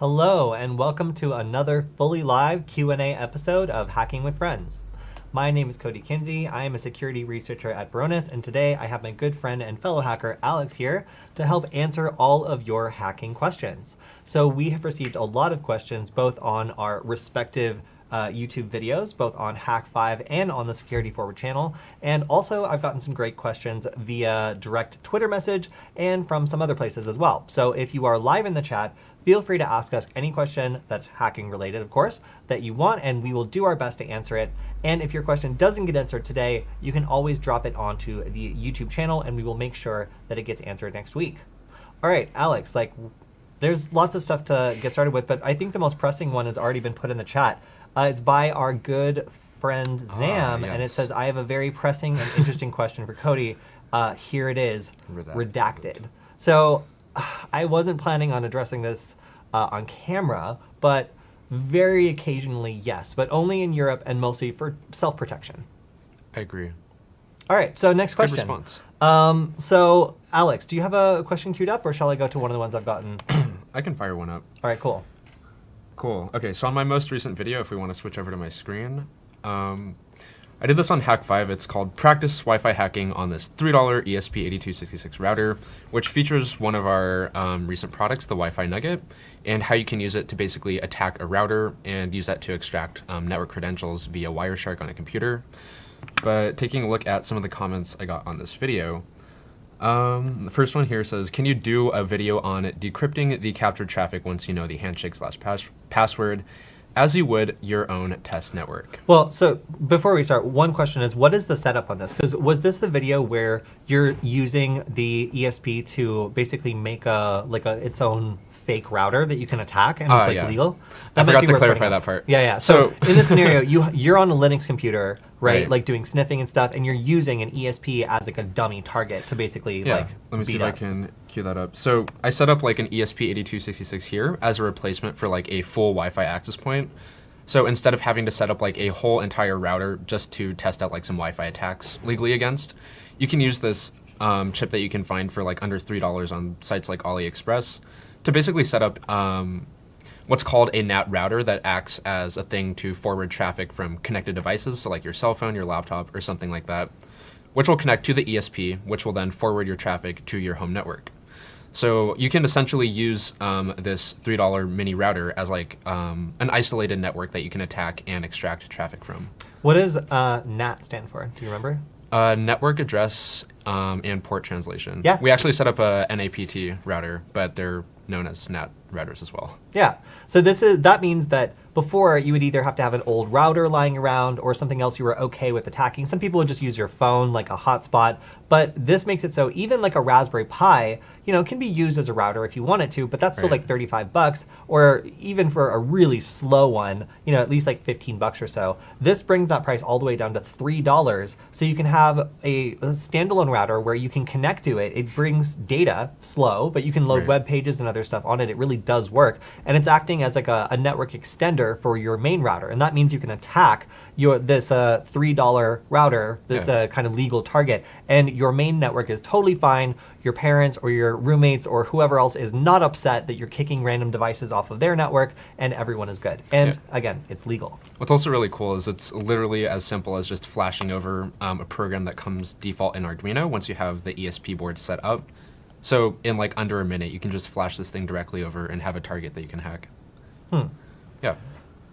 Hello, and welcome to another fully live Q&A episode of Hacking with Friends. My name is Cody Kinsey. I am a security researcher at Varonis, and today I have my good friend and fellow hacker, Alex, here to help answer all of your hacking questions. So we have received a lot of questions, both on our respective YouTube videos, both on Hack5 and on the SecurityFWD channel. And also I've gotten some great questions via direct Twitter message and from some other places as well. So if you are live in the chat, feel free to ask us any question that's hacking related, of course, that you want, and we will do our best to answer it. And if your question doesn't get answered today, you can always drop it onto the YouTube channel and we will make sure that it gets answered next week. All right, Alex, there's lots of stuff to get started with, but I think the most pressing one has already been put in the chat. It's by our good friend Zam, yes. And it says, I have a very pressing and interesting question for Cody. Here it is, redacted. So I wasn't planning on addressing this on camera, but very occasionally, yes, but only in Europe and mostly for self-protection. I agree. All right, so next question. Good response. So Alex, do you have a question queued up, or shall I go to one of the ones I've gotten? I can fire one up. All right, cool. Cool. Okay, so on my most recent video, if we want to switch over to my screen, I did this on Hack5. It's called Practice Wi-Fi Hacking on this $3 ESP8266 router, which features one of our recent products, the Wi-Fi Nugget, and how you can use it to basically attack a router and use that to extract network credentials via Wireshark on a computer. But taking a look at some of the comments I got on this video, the first one here says, can you do a video on decrypting the captured traffic once you know the handshake/password, as you would your own test network? Well, so before we start, one question is, what is the setup on this? Because was this the video where you're using the ESP to basically make its own fake router that you can attack, and it's legal? I forgot to clarify that part. Yeah. So in this scenario, you're on a Linux computer, right? Like doing sniffing and stuff, and you're using an ESP as like a dummy target to basically let me see if I can cue that up. So I set up like an ESP8266 here as a replacement for like a full Wi-Fi access point. So instead of having to set up like a whole entire router just to test out like some Wi-Fi attacks legally against, you can use this chip that you can find for like under $3 on sites like AliExpress to basically set up what's called a NAT router that acts as a thing to forward traffic from connected devices, so like your cell phone, your laptop, or something like that, which will connect to the ESP, which will then forward your traffic to your home network. So you can essentially use this $3 mini router as like an isolated network that you can attack and extract traffic from. What does NAT stand for? Do you remember? Network address and port translation. Yeah. We actually set up a NAPT router, but they're known as NAT routers as well. Yeah. So that means that before you would either have to have an old router lying around or something else you were okay with attacking. Some people would just use your phone like a hotspot, but this makes it so even like a Raspberry Pi, can be used as a router if you want it to, but that's still like $35, or even for a really slow one, at least like $15 or so. This brings that price all the way down to $3. So you can have a standalone router where you can connect to it. It brings data slow, but you can load web pages and other stuff on it. It really does work. And it's acting as like a network extender for your main router. And that means you can attack this $3 router, this kind of legal target, and your main network is totally fine. Your parents or your roommates or whoever else is not upset that you're kicking random devices off of their network, and everyone is good. And again, it's legal. What's also really cool is it's literally as simple as just flashing over a program that comes default in Arduino once you have the ESP board set up. So in like under a minute, you can just flash this thing directly over and have a target that you can hack. Yeah.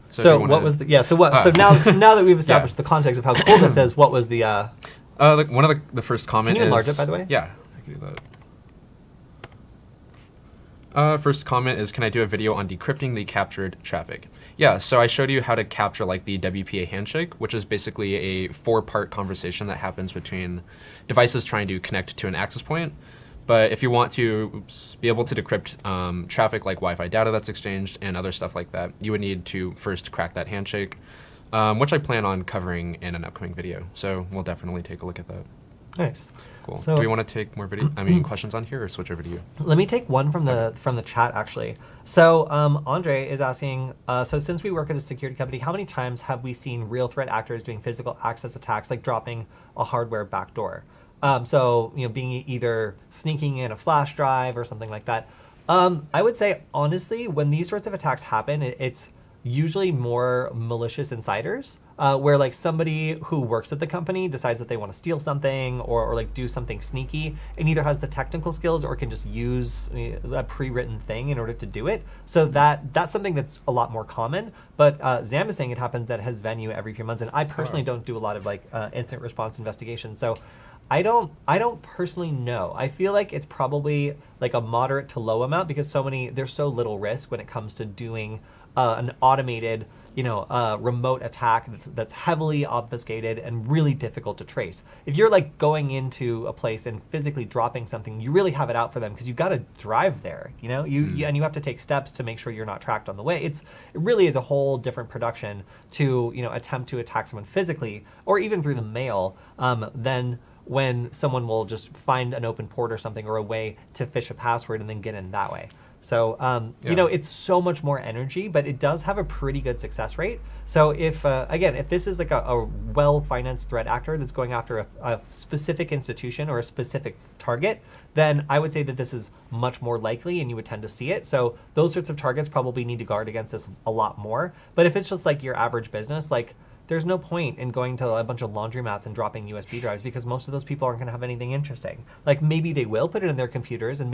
So what was the So now that we've established the context of how cool this is, what was the one of the first comment Can you enlarge it, by the way? Yeah, I can do that. First comment is, can I do a video on decrypting the captured traffic? Yeah, so I showed you how to capture like the WPA handshake, which is basically a 4-part conversation that happens between devices trying to connect to an access point. But if you want to be able to decrypt traffic like Wi-Fi data that's exchanged and other stuff like that, you would need to first crack that handshake, which I plan on covering in an upcoming video. So we'll definitely take a look at that. Nice. Cool. So, do we want to take more questions on here, or switch over to you? Let me take one from the chat, actually. So Andre is asking, so since we work at a security company, how many times have we seen real threat actors doing physical access attacks, like dropping a hardware backdoor? So being either sneaking in a flash drive or something like that. I would say, honestly, when these sorts of attacks happen, it's usually more malicious insiders, where like somebody who works at the company decides that they want to steal something or like do something sneaky and either has the technical skills or can just use a pre-written thing in order to do it. So that's something that's a lot more common. But Zam is saying it happens at his venue every few months, and I personally don't do a lot of like incident response investigations. So I don't personally know. I feel like it's probably like a moderate to low amount because there's so little risk when it comes to doing an automated, remote attack that's heavily obfuscated and really difficult to trace. If you're like going into a place and physically dropping something, you really have it out for them because you got to drive there, and you have to take steps to make sure you're not tracked on the way. It really is a whole different production to, attempt to attack someone physically or even through the mail than when someone will just find an open port or something or a way to phish a password and then get in that way. So, it's so much more energy, but it does have a pretty good success rate. So if this is like a well-financed threat actor that's going after a specific institution or a specific target, then I would say that this is much more likely and you would tend to see it. So those sorts of targets probably need to guard against this a lot more. But if it's just like your average business, like there's no point in going to a bunch of laundromats and dropping USB drives because most of those people aren't going to have anything interesting. Like maybe they will put it in their computers and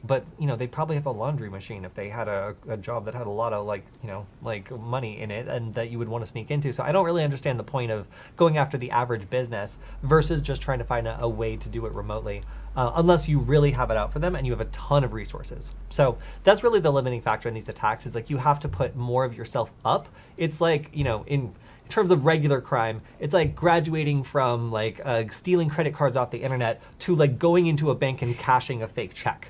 but they probably have a laundry machine if they had a job that had a lot of like money in it and that you would want to sneak into. So I don't really understand the point of going after the average business versus just trying to find a way to do it remotely. Unless you really have it out for them and you have a ton of resources. So that's really the limiting factor in these attacks is like you have to put more of yourself up. It's like, in terms of regular crime, it's like graduating from like stealing credit cards off the internet to like going into a bank and cashing a fake check.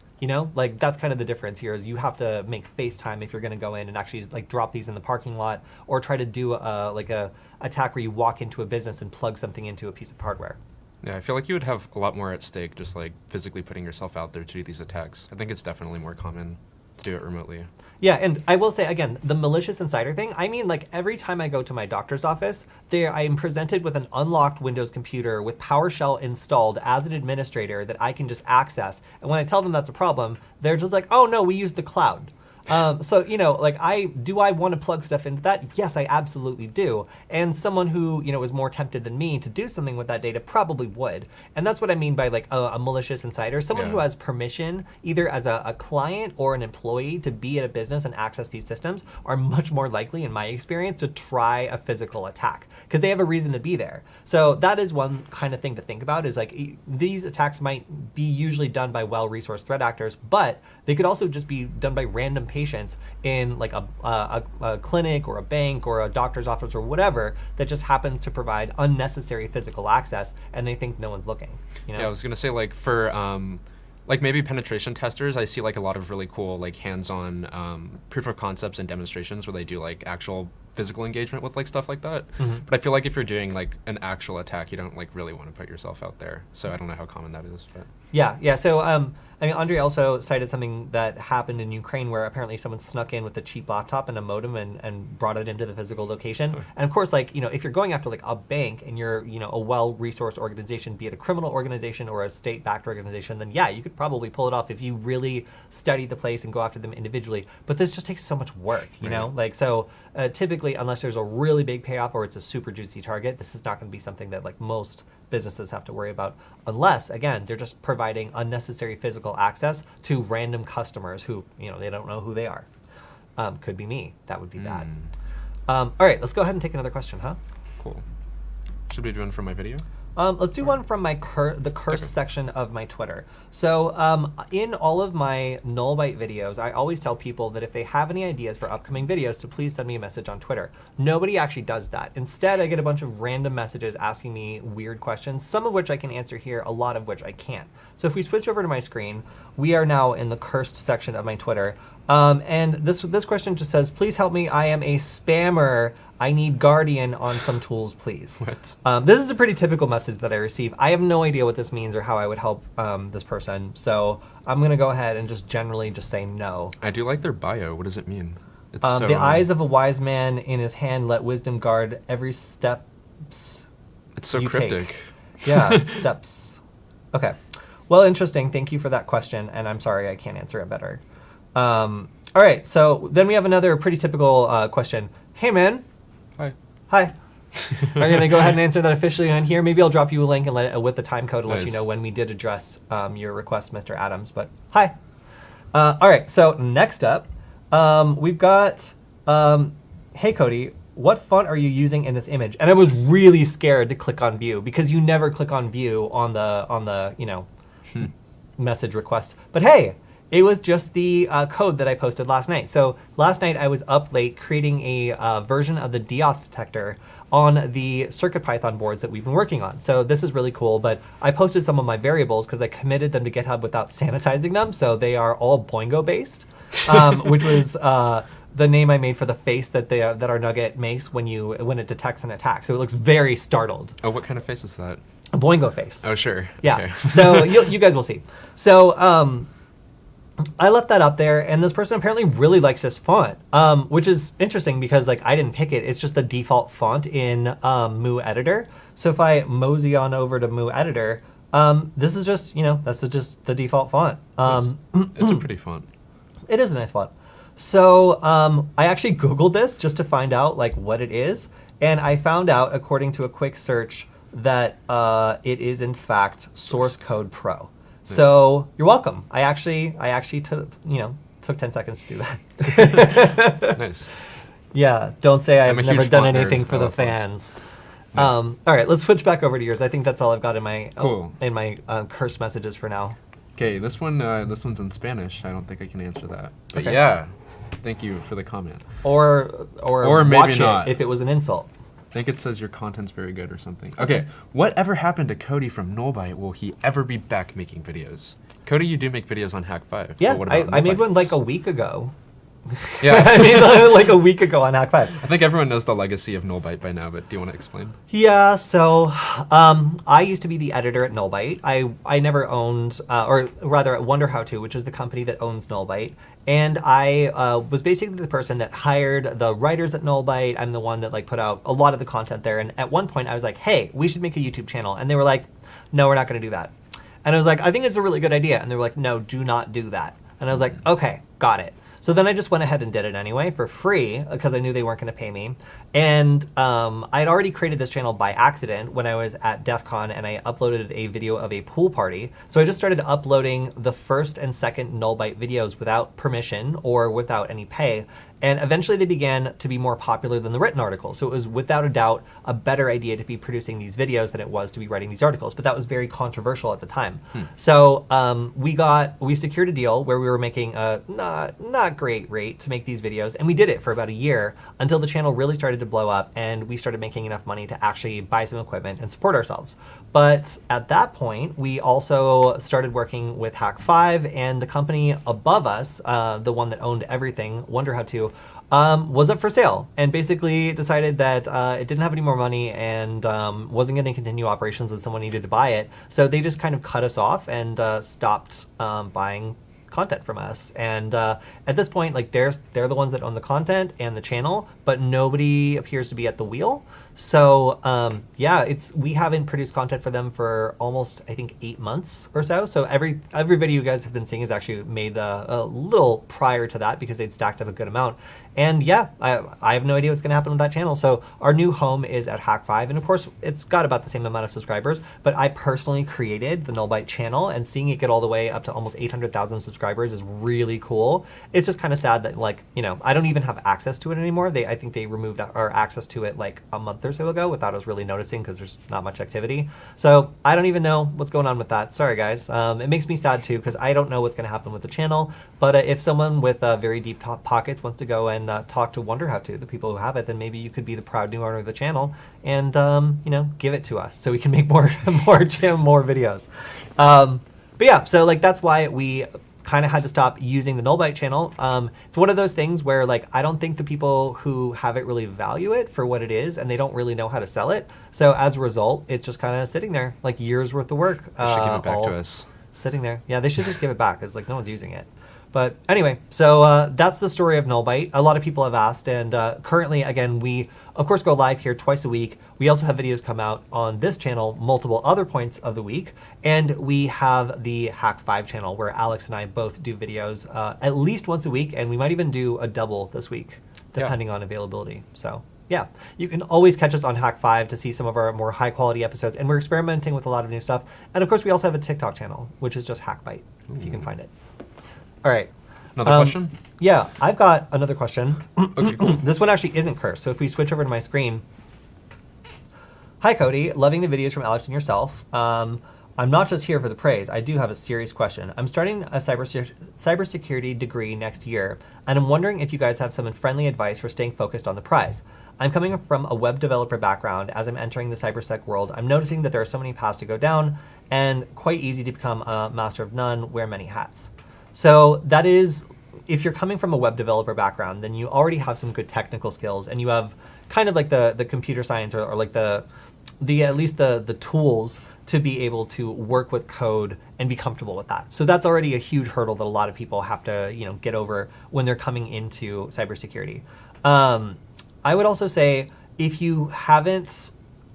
Like that's kind of the difference here is you have to make FaceTime if you're going to go in and actually like drop these in the parking lot or try to do a attack where you walk into a business and plug something into a piece of hardware. Yeah, I feel like you would have a lot more at stake just like physically putting yourself out there to do these attacks. I think it's definitely more common to do it remotely. Yeah, and I will say, again, the malicious insider thing, I mean, like every time I go to my doctor's office, I am presented with an unlocked Windows computer with PowerShell installed as an administrator that I can just access. And when I tell them that's a problem, they're just like, oh no, we use the cloud. So, do I want to plug stuff into that? Yes, I absolutely do. And someone who, is more tempted than me to do something with that data probably would. And that's what I mean by like a malicious insider, someone who has permission either as a client or an employee to be at a business and access these systems are much more likely, in my experience, to try a physical attack because they have a reason to be there. So that is one kind of thing to think about is like these attacks might be usually done by well-resourced threat actors, but they could also just be done by random patients in like a clinic or a bank or a doctor's office or whatever that just happens to provide unnecessary physical access and they think no one's looking. Yeah, I was gonna say like for like maybe penetration testers, I see like a lot of really cool like hands-on proof of concepts and demonstrations where they do like actual physical engagement with like stuff like that. Mm-hmm. But I feel like if you're doing like an actual attack, you don't like really want to put yourself out there. So I don't know how common that is. But Yeah. So Andre also cited something that happened in Ukraine where apparently someone snuck in with a cheap laptop and a modem and brought it into the physical location. And of course, like, if you're going after like a bank and you're, a well-resourced organization, be it a criminal organization or a state-backed organization, then yeah, you could probably pull it off if you really study the place and go after them individually. But this just takes so much work, you know? Like, so typically, unless there's a really big payoff or it's a super juicy target, this is not going to be something that like most businesses have to worry about unless, again, they're just providing unnecessary physical access to random customers who, they don't know who they are. Could be me. That would be bad. All right, let's go ahead and take another question, huh? Cool. Should we do one from my video? Let's do one from the curse section of my Twitter. So in all of my Nullbite videos, I always tell people that if they have any ideas for upcoming videos, to please send me a message on Twitter. Nobody actually does that. Instead, I get a bunch of random messages asking me weird questions, some of which I can answer here, a lot of which I can't. So if we switch over to my screen, we are now in the cursed section of my Twitter. And this question just says, please help me, I am a spammer. I need Guardian on some tools, please. What? This is a pretty typical message that I receive. I have no idea what this means or how I would help this person. So I'm going to go ahead and just generally just say no. I do like their bio. What does it mean? It's the eyes of a wise man in his hand let wisdom guard every step. It's so cryptic. Yeah, steps. Okay. Well, interesting. Thank you for that question. And I'm sorry I can't answer it better. All right, so then we have another pretty typical question. Hey, man. Hi. Hi. I'm going to go ahead and answer that officially on here. Maybe I'll drop you a link and with the time code to let you know when we did address your request, Mr. Adams. But hi. All right, so next up, we've got, hey, Cody, what font are you using in this image? And I was really scared to click on view because you never click on view on the message request. But hey, it was just the code that I posted last night. So last night I was up late creating a version of the deauth detector on the CircuitPython boards that we've been working on. So this is really cool, but I posted some of my variables because I committed them to GitHub without sanitizing them. So they are all Boingo based, which was the name I made for the face that our Nugget makes when it detects an attack. So it looks very startled. Oh, what kind of face is that? A Boingo face. Oh, sure. Yeah. Okay. So you guys will see. So I left that up there, and this person apparently really likes this font, which is interesting because like I didn't pick it. It's just the default font in Mu Editor. So if I mosey on over to Mu Editor, this is just that's just the default font. It's a pretty font. It is a nice font. So I actually Googled this just to find out like what it is, and I found out according to a quick search that it is in fact Source Code Pro. So you're welcome. I actually took 10 seconds to do that. Nice. Yeah, don't say I've never done anything for the fonts. fans. Nice. All right, let's switch back over to yours. I think that's all I've got in my Cool. cursed messages for now. Okay, this one's in Spanish. I don't think I can answer that. But Okay. yeah, thank you for the comment. Or maybe watch not. it if it was an insult. I think it says your content's very good or something. Okay, whatever happened to Cody from Nullbite? Will he ever be back making videos? Cody, you do make videos on Hack5. Yeah, but what about I made Nullbite? one like a week ago. Yeah. I made like a week ago on Hack5. I think everyone knows the legacy of Nullbite by now, but do you want to explain? Yeah, so I used to be the editor at Nullbite. I never owned, or rather at Wonder How To, which is the company that owns Nullbite. And I was basically the person that hired the writers at Nullbite. I'm the one that like put out a lot of the content there. And at one point I was like, hey, we should make a YouTube channel. And they were like, no, we're not going to do that. And I was like, I think it's a really good idea. And they were like, no, do not do that. And I was like, okay, got it. So then I just went ahead and did it anyway for free because I knew they weren't going to pay me. And I had already created this channel by accident when I was at DEF CON and I uploaded a video of a pool party. So I just started uploading the first and second Nullbite videos without permission or without any pay. And eventually they began to be more popular than the written articles. So it was without a doubt a better idea to be producing these videos than it was to be writing these articles. But that was very controversial at the time. So we secured a deal where we were making a not great rate to make these videos. And we did it for about a year until the channel really started to blow up and we started making enough money to actually buy some equipment and support ourselves. But at that point, we also started working with Hack5 and the company above us, the one that owned everything, Wonder How To, was up for sale and basically decided that it didn't have any more money and wasn't going to continue operations and someone needed to buy it. So they just kind of cut us off and stopped buying content from us. And at this point, like they're the ones that own the content and the channel, but nobody appears to be at the wheel. So yeah, we haven't produced content for them for almost, I think, 8 months or so. So every video you guys have been seeing is actually made a little prior to that because they'd stacked up a good amount. And yeah, I have no idea what's going to happen with that channel. So our new home is at Hack5. And of course, it's got about the same amount of subscribers. But I personally created the Nullbite channel. And seeing it get all the way up to almost 800,000 subscribers is really cool. It's just kind of sad that, like, I don't even have access to it anymore. I think they removed our access to it like a month or so ago without us really noticing because there's not much activity. So I don't even know what's going on with that. Sorry, guys. It makes me sad, too, because I don't know what's going to happen with the channel. But if someone with very deep pockets wants to go and talk to Wonder How To, the people who have it, then maybe you could be the proud new owner of the channel and give it to us so we can make more videos. But yeah, so like that's why we kind of had to stop using the Nullbite channel. It's one of those things where like I don't think the people who have it really value it for what it is, and they don't really know how to sell it. So as a result, it's just kind of sitting there like years worth of work. They should give it back to us. Sitting there. Yeah, they should just give it back. It's like no one's using it. But anyway, so that's the story of Nullbite. A lot of people have asked, and currently, again, we of course go live here twice a week. We also have videos come out on this channel multiple other points of the week, and we have the Hack 5 channel where Alex and I both do videos at least once a week, and we might even do a double this week, depending on availability. So yeah, you can always catch us on Hack 5 to see some of our more high quality episodes, and we're experimenting with a lot of new stuff. And of course, we also have a TikTok channel, which is just Hackbite, if you can find it. All right. Another question? Yeah, I've got another question. Okay, cool. This one actually isn't cursed, so if we switch over to my screen. Hi, Cody. Loving the videos from Alex and yourself. I'm not just here for the praise. I do have a serious question. I'm starting a cybersecurity degree next year, and I'm wondering if you guys have some friendly advice for staying focused on the prize. I'm coming from a web developer background. As I'm entering the cybersec world, I'm noticing that there are so many paths to go down, and quite easy to become a master of none, wear many hats. So that is, if you're coming from a web developer background, then you already have some good technical skills, and you have kind of like the computer science or like the at least the tools to be able to work with code and be comfortable with that. So that's already a huge hurdle that a lot of people have to get over when they're coming into cybersecurity. I would also say if you haven't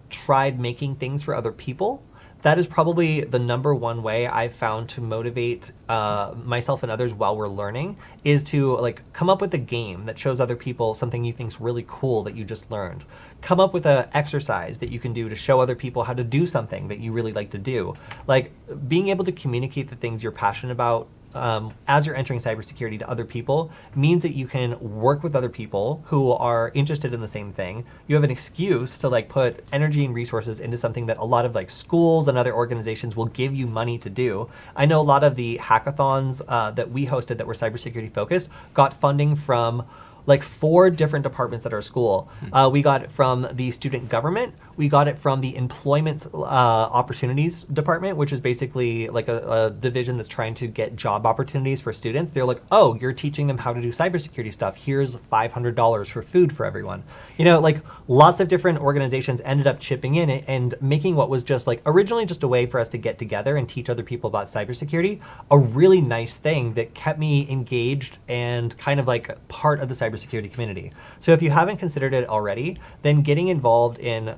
tried making things for other people, that is probably the number one way I've found to motivate myself and others while we're learning, is to like come up with a game that shows other people something you think is really cool that you just learned. Come up with an exercise that you can do to show other people how to do something that you really like to do. Like being able to communicate the things you're passionate about as you're entering cybersecurity to other people means that you can work with other people who are interested in the same thing. You have an excuse to like put energy and resources into something that a lot of like schools and other organizations will give you money to do. I know a lot of the hackathons that we hosted that were cybersecurity focused got funding from like 4 different departments at our school. We got it from the student government. We got it from the employment opportunities department, which is basically like a division that's trying to get job opportunities for students. They're like, oh, you're teaching them how to do cybersecurity stuff. Here's $500 for food for everyone. Like lots of different organizations ended up chipping in it and making what was just like originally just a way for us to get together and teach other people about cybersecurity a really nice thing that kept me engaged and kind of like part of the cybersecurity community. So if you haven't considered it already, then getting involved in,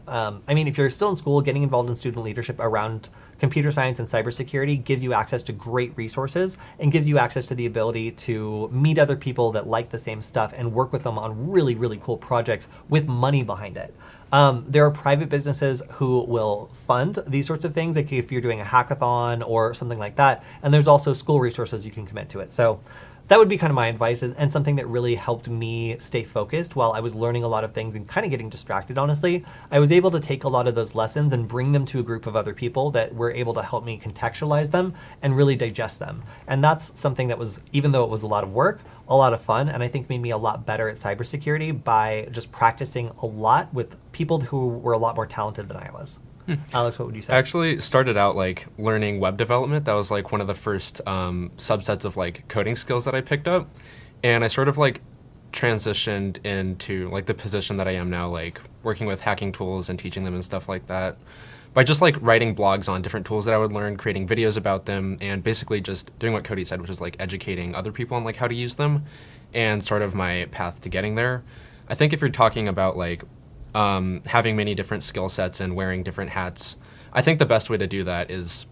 if you're still in school, getting involved in student leadership around computer science and cybersecurity gives you access to great resources and gives you access to the ability to meet other people that like the same stuff and work with them on really, really cool projects with money behind it. There are private businesses who will fund these sorts of things, like if you're doing a hackathon or something like that. And there's also school resources you can commit to it. So that would be kind of my advice, and something that really helped me stay focused while I was learning a lot of things and kind of getting distracted, honestly. I was able to take a lot of those lessons and bring them to a group of other people that were able to help me contextualize them and really digest them. And that's something that was, even though it was a lot of work, a lot of fun, and I think made me a lot better at cybersecurity by just practicing a lot with people who were a lot more talented than I was. Alex, what would you say? I actually started out like learning web development. That was like one of the first subsets of like coding skills that I picked up. And I sort of like transitioned into like the position that I am now, like working with hacking tools and teaching them and stuff like that, by just like writing blogs on different tools that I would learn, creating videos about them, and basically just doing what Cody said, which is like educating other people on like how to use them and sort of my path to getting there. I think if you're talking about like having many different skill sets and wearing different hats, I think the best way to do that is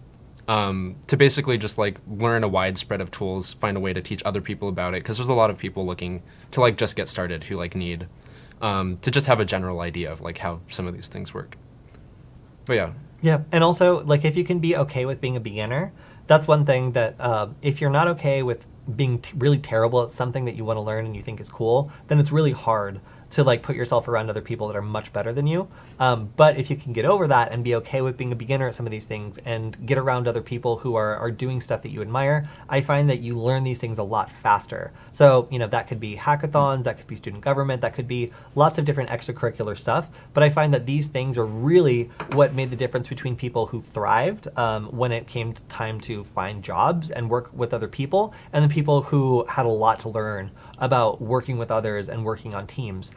to basically just like learn a wide spread of tools, find a way to teach other people about it, because there's a lot of people looking to like just get started who like need to just have a general idea of like how some of these things work. But yeah, and also like if you can be okay with being a beginner, that's one thing that if you're not okay with being really terrible at something that you want to learn and you think is cool, then it's really hard to like put yourself around other people that are much better than you. But if you can get over that and be okay with being a beginner at some of these things and get around other people who are doing stuff that you admire, I find that you learn these things a lot faster. So, that could be hackathons, that could be student government, that could be lots of different extracurricular stuff. But I find that these things are really what made the difference between people who thrived when it came to time to find jobs and work with other people, and the people who had a lot to learn about working with others and working on teams.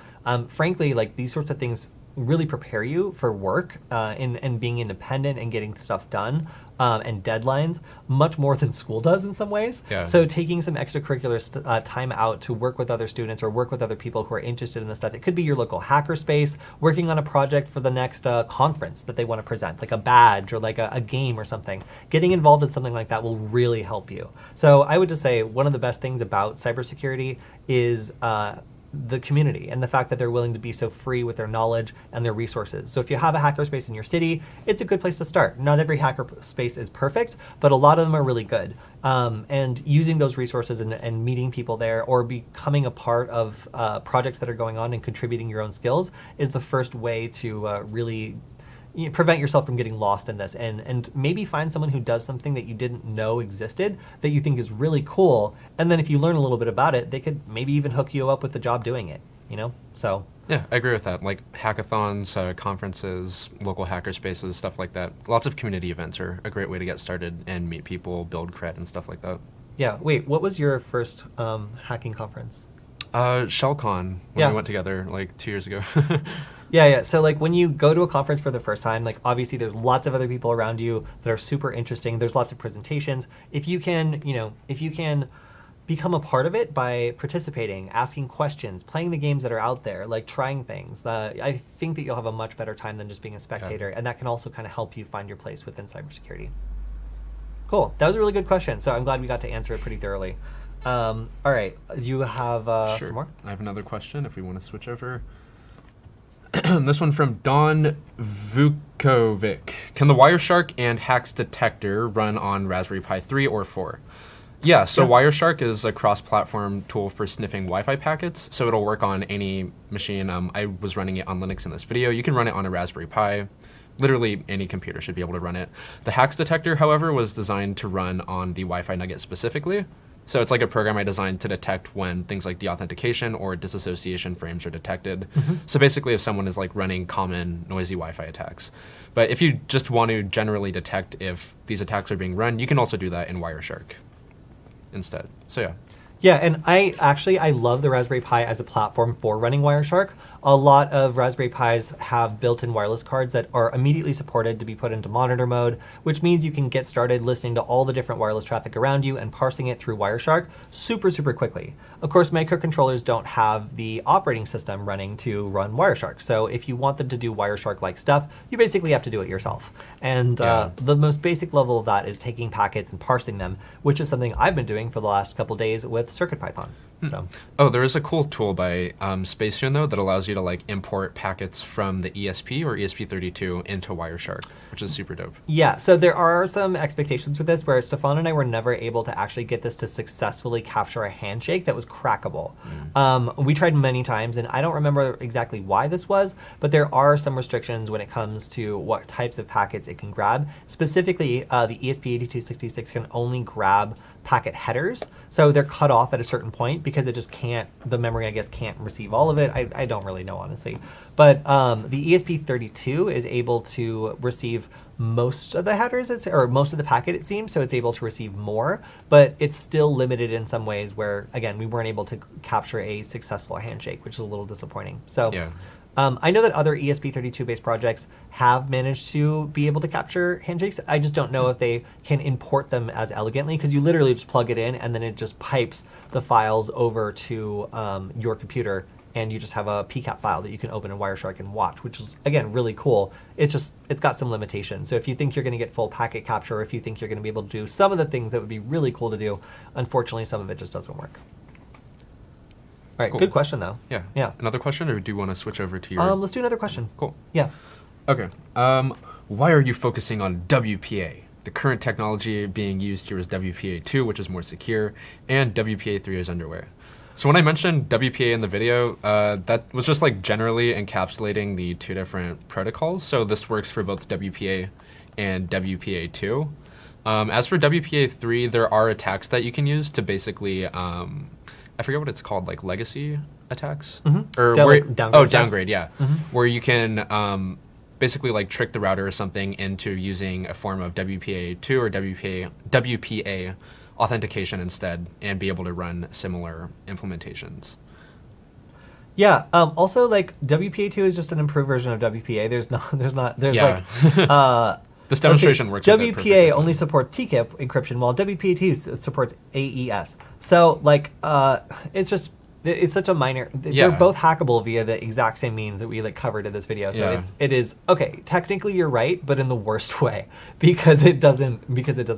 Frankly, like these sorts of things really prepare you for work and being independent and getting stuff done and deadlines much more than school does in some ways. Yeah. So taking some extracurricular time out to work with other students or work with other people who are interested in this stuff. It could be your local hackerspace, working on a project for the next conference that they want to present, like a badge or like a game or something. Getting involved in something like that will really help you. So I would just say one of the best things about cybersecurity is the community and the fact that they're willing to be so free with their knowledge and their resources. So if you have a hackerspace in your city, it's a good place to start. Not every hackerspace is perfect, but a lot of them are really good. And using those resources and meeting people there or becoming a part of projects that are going on and contributing your own skills is the first way to really prevent yourself from getting lost in this, and maybe find someone who does something that you didn't know existed that you think is really cool, and then if you learn a little bit about it, they could maybe even hook you up with the job doing it, So Yeah, I agree with that. Like hackathons, conferences, local hackerspaces, stuff like that. Lots of community events are a great way to get started and meet people, build cred, and stuff like that. Yeah, wait, what was your first hacking conference? ShellCon, when we went together like 2 years ago. Yeah. So like when you go to a conference for the first time, like obviously there's lots of other people around you that are super interesting. There's lots of presentations. If you can become a part of it by participating, asking questions, playing the games that are out there, like trying things, I think that you'll have a much better time than just being a spectator. And that can also kind of help you find your place within cybersecurity. Cool. That was a really good question. So I'm glad we got to answer it pretty thoroughly. All right. Do you have Sure. some more? I have another question if we want to switch over. This one from Don Vukovic. Can the Wireshark and Hacks detector run on Raspberry Pi 3 or 4? Yeah, so Wireshark is a cross-platform tool for sniffing Wi-Fi packets, so it'll work on any machine. I was running it on Linux in this video. You can run it on a Raspberry Pi. Literally any computer should be able to run it. The Hacks detector, however, was designed to run on the Wi-Fi Nugget specifically. So it's like a program I designed to detect when things like deauthentication or disassociation frames are detected. So basically if someone is like running common noisy Wi-Fi attacks. But if you just want to generally detect if these attacks are being run, you can also do that in Wireshark instead. So yeah. Yeah, and I love the Raspberry Pi as a platform for running Wireshark. A lot of Raspberry Pis have built-in wireless cards that are immediately supported to be put into monitor mode, which means you can get started listening to all the different wireless traffic around you and parsing it through Wireshark super, super quickly. Of course, microcontrollers don't have the operating system running to run Wireshark, so if you want them to do Wireshark-like stuff, you basically have to do it yourself. And the most basic level of that is taking packets and parsing them, which is something I've been doing for the last couple days with CircuitPython. So. Oh, there is a cool tool by Spacetune, though, that allows you to like import packets from the ESP or ESP32 into Wireshark, which is super dope. Yeah, so there are some expectations with this where Stefan and I were never able to actually get this to successfully capture a handshake that was crackable. We tried many times, and I don't remember exactly why this was, but there are some restrictions when it comes to what types of packets it can grab. Specifically, the ESP8266 can only grab packet headers, so they're cut off at a certain point because it just can't, the memory I guess can't receive all of it. I don't really know honestly, but the ESP32 is able to receive most of the headers, or most of the packet it seems, so it's able to receive more, but it's still limited in some ways where, again, we weren't able to capture a successful handshake, which is a little disappointing. So Yeah. I know that other ESP32 based projects have managed to be able to capture handshakes. I just don't know if they can import them as elegantly, because you literally just plug it in and then it just pipes the files over to your computer, and you just have a PCAP file that you can open in Wireshark and watch, which is, again, really cool. It's got some limitations. So if you think you're going to get full packet capture, or if you think you're going to be able to do some of the things that would be really cool to do, unfortunately, some of it just doesn't work. All right, Cool. Good question, though. Yeah. Another question, or do you want to switch over to your... Let's do another question. Cool. Yeah. Okay. Why are you focusing on WPA? The current technology being used here is WPA2, which is more secure, and WPA3 is underway. So when I mentioned WPA in the video, that was just like generally encapsulating the two different protocols. So this works for both WPA and WPA2. As for WPA3, there are attacks that you can use to basically... I forget what it's called, like legacy attacks? Or downgrade downgrade, yeah. Where you can basically like trick the router or something into using a form of WPA2 or WPA authentication instead, and be able to run similar implementations. Yeah. Also, like WPA2 is just an improved version of WPA. There's Yeah. like This demonstration works. with it perfectly WPA fine. only supports TKIP encryption, while WPA2 supports AES. So like it's such a minor. Yeah. They're both hackable via the exact same means that we like covered in this video. So Yeah. it is okay. Technically, you're right, but in the worst way because it doesn't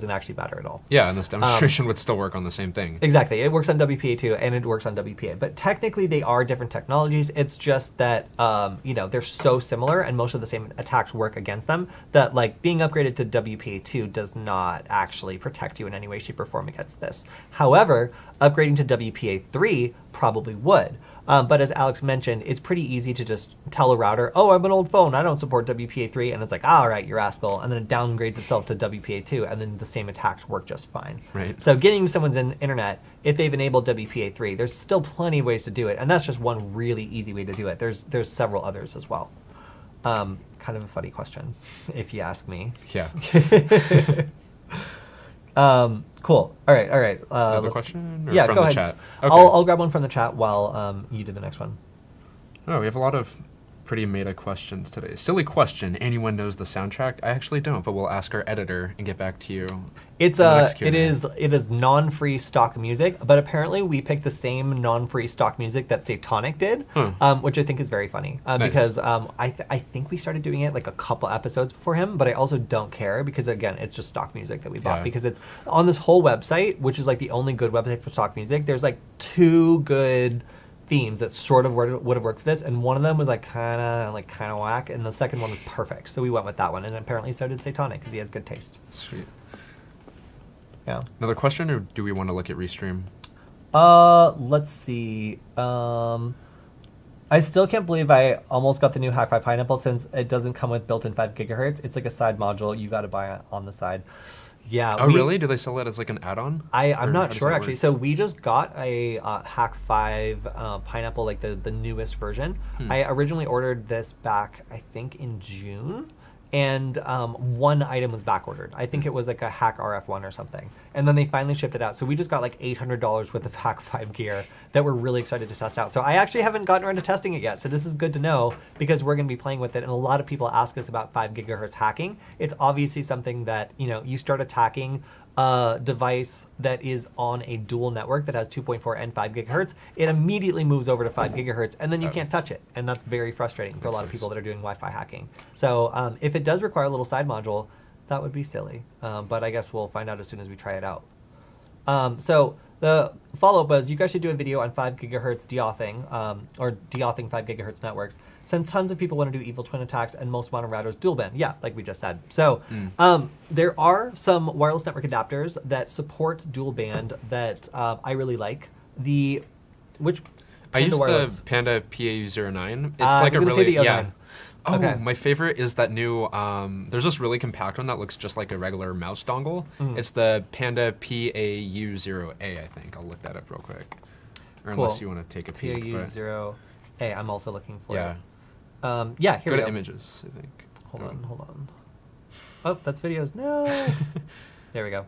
actually matter at all. Yeah, and this demonstration would still work on the same thing. Exactly. It works on WPA2 and it works on WPA. But technically, they are different technologies. It's just that, they're so similar and most of the same attacks work against them that, like, being upgraded to WPA2 does not actually protect you in any way, shape, or form against this. However, upgrading to WPA3 probably would. But as Alex mentioned, it's pretty easy to just tell a router, oh, I'm an old phone, I don't support WPA3, and it's like, all right, you're rascal, and then it downgrades itself to WPA2, and then the same attacks work just fine. Right. So getting someone's internet, if they've enabled WPA3, there's still plenty of ways to do it, and that's just one really easy way to do it. There's several others as well. Kind of a funny question, if you ask me. Yeah. Cool. All right. Another question? Or yeah, from go the ahead. chat? Okay. I'll grab one from the chat while you do the next one. Oh, we have a lot of pretty meta questions today. Silly question. Anyone knows the soundtrack? I actually don't, but we'll ask our editor and get back to you. It's in the next it Q&A. is non-free stock music, but apparently we picked the same non-free stock music that Satanic did, which I think is very funny because I think we started doing it like a couple episodes before him, but I also don't care because again it's just stock music that we bought because it's on this whole website, which is like the only good website for stock music. There's like 2 good themes that sort of would have worked for this, and one of them was like kind of whack, and the second one was perfect. So we went with that one, and apparently so did Satanic because he has good taste. Sweet. Yeah. Another question, or do we want to look at Restream? Let's see. I still can't believe I almost got the new Hack 5 Pineapple since it doesn't come with built-in 5 gigahertz. It's like a side module. You got to buy it on the side. Yeah. Oh, really? Do they sell it as like an add-on? I'm Or not how does sure that actually. work? So we just got a Hack 5 Pineapple, like the newest version. I originally ordered this back, I think, in June. And one item was back ordered. I think it was like a Hack RF1 or something. And then they finally shipped it out. So we just got like $800 worth of Hack 5 gear that we're really excited to test out. So I actually haven't gotten around to testing it yet. So this is good to know because we're going to be playing with it. And a lot of people ask us about 5 gigahertz hacking. It's obviously something that, you start attacking a device that is on a dual network that has 2.4 and 5 gigahertz, it immediately moves over to 5 gigahertz, and then you can't touch it. And that's very frustrating for a lot of people that are doing Wi-Fi hacking. So if it does require a little side module, that would be silly. But I guess we'll find out as soon as we try it out. So the follow-up was, you guys should do a video on 5 gigahertz deauthing, or deauthing 5 gigahertz networks, since tons of people want to do evil twin attacks and most modern routers dual band. Yeah, like we just said. So there are some wireless network adapters that support dual band that I really like. I use wireless? the Panda PAU09. It's I like was a gonna say really the yeah. 09. Oh, Okay. my favorite is that new. There's this really compact one that looks just like a regular mouse dongle. It's the Panda PAU0A. I think I'll look that up real quick, or Cool. unless you want to take a peek. but- PAU0A. I'm also looking for Yeah. it. Yeah, here Go we to go. images. I think. Hold on. Oh, that's videos. No. There we go.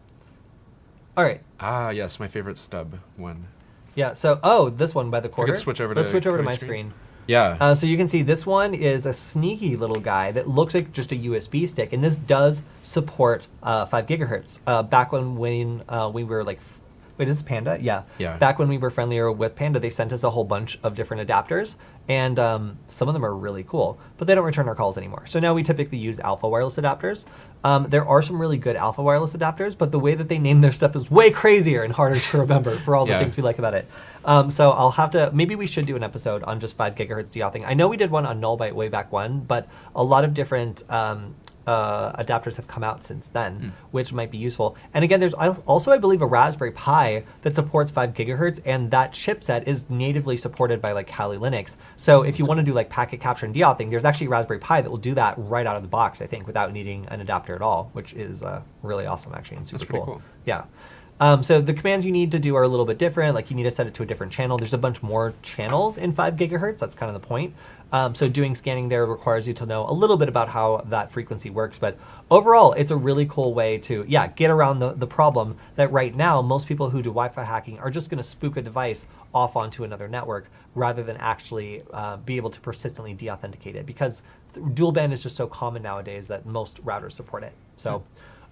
All right. Ah, yes, my favorite stub one. Yeah. So, this one by the quarter. switch over Let's to switch over to my Cody's screen. Yeah. So you can see this one is a sneaky little guy that looks like just a USB stick, and this does support 5 gigahertz. Back when we were like, wait, is this Panda? Yeah. Yeah. Back when we were friendlier with Panda, they sent us a whole bunch of different adapters, and some of them are really cool, but they don't return our calls anymore. So now we typically use Alpha wireless adapters. There are some really good Alpha wireless adapters, but the way that they name their stuff is way crazier and harder to remember for all the things we like about it. So I'll have to, maybe we should do an episode on just 5 gigahertz deauthing. I know we did one on Nullbite way back when, but a lot of different adapters have come out since then, which might be useful. And again, there's also, I believe, a Raspberry Pi that supports 5 gigahertz, and that chipset is natively supported by like Kali Linux. So if you want to do like packet capture and deauthing, there's actually a Raspberry Pi that will do that right out of the box, I think, without needing an adapter at all, which is really awesome, actually, and super That's pretty cool. Yeah. So the commands you need to do are a little bit different. Like you need to set it to a different channel. There's a bunch more channels in 5 gigahertz. That's kind of the point. So doing scanning there requires you to know a little bit about how that frequency works. But overall, it's a really cool way to, get around the problem that right now, most people who do Wi-Fi hacking are just going to spook a device off onto another network rather than actually be able to persistently deauthenticate it, because dual band is just so common nowadays that most routers support it. So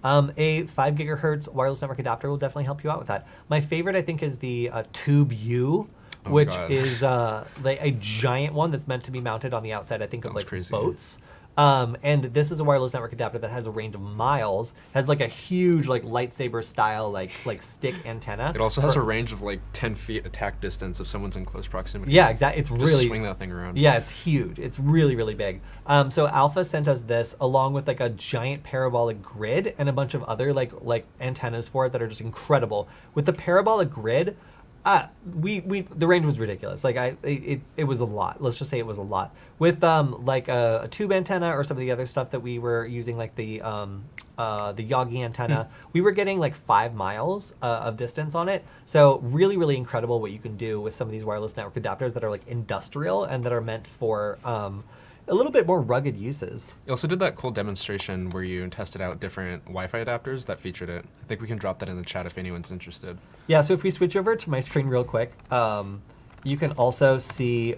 a 5 gigahertz wireless network adapter will definitely help you out with that. My favorite, I think, is the Tube U, which is like a giant one that's meant to be mounted on the outside, I think, of like crazy. Boats. And this is a wireless network adapter that has a range of miles, has like a huge like lightsaber style like stick antenna. It also has a range of like 10 feet attack distance if someone's in close proximity. Yeah, exactly. It's Just really swing that thing around. Yeah, it's huge. It's really, really big. So Alpha sent us this along with like a giant parabolic grid and a bunch of other like antennas for it that are just incredible. With the parabolic grid, the range was ridiculous. Like it was a lot. Let's just say it was a lot. With like a tube antenna or some of the other stuff that we were using, like the Yagi antenna, we were getting like 5 miles of distance on it. So really, really incredible what you can do with some of these wireless network adapters that are like industrial and that are meant for a little bit more rugged uses. You also did that cool demonstration where you tested out different Wi-Fi adapters that featured it. I think we can drop that in the chat if anyone's interested. Yeah, so if we switch over to my screen real quick, you can also see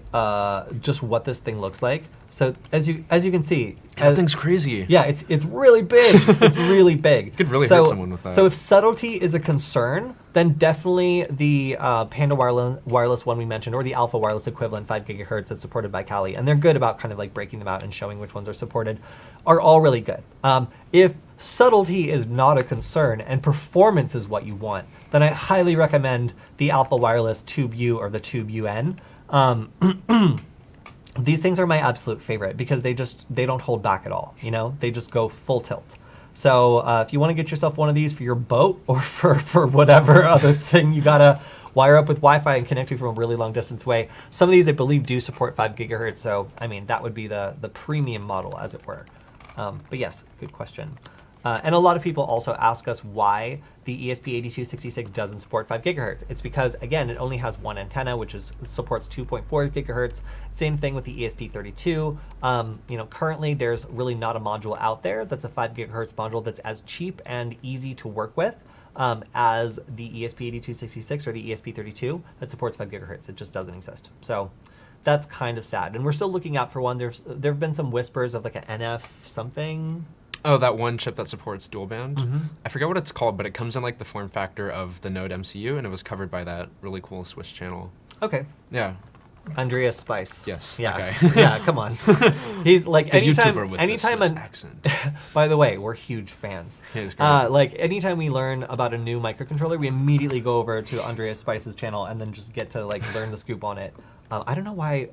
just what this thing looks like. So as you can see, That thing's crazy. Yeah, it's really big. It's really big. You could really hurt someone with that. So if subtlety is a concern, then definitely the Panda wireless one we mentioned, or the Alpha wireless equivalent 5 gigahertz that's supported by Kali, and they're good about kind of like breaking them out and showing which ones are supported, are all really good. If subtlety is not a concern and performance is what you want, then I highly recommend the Alpha wireless Tube U or the Tube UN. These things are my absolute favorite because they don't hold back at all. You know, they just go full tilt. So if you want to get yourself one of these for your boat or for whatever other thing you gotta wire up with Wi-Fi and connect to from a really long distance away, some of these I believe do support 5 gigahertz. So I mean that would be the premium model, as it were. But yes, good question. And a lot of people also ask us why the ESP8266 doesn't support 5 gigahertz. It's because, again, it only has one antenna, which supports 2.4 gigahertz. Same thing with the ESP32. Currently there's really not a module out there that's a 5 gigahertz module that's as cheap and easy to work with as the ESP8266 or the ESP32 that supports 5 gigahertz. It just doesn't exist. So that's kind of sad. And we're still looking out for one. There have been some whispers of like an NF something. Oh, that one chip that supports dual band? Mm-hmm. I forget what it's called, but it comes in like the form factor of the Node MCU, and it was covered by that really cool Swiss channel. Okay. Yeah. Andreas Spice. Yes, yeah. that guy. Yeah, come on. He's like the anytime YouTuber with anytime the Swiss accent. By the way, we're huge fans. Yeah, he's great. Like anytime we learn about a new microcontroller, we immediately go over to Andreas Spice's channel and then just get to like learn the scoop on it. I don't know why.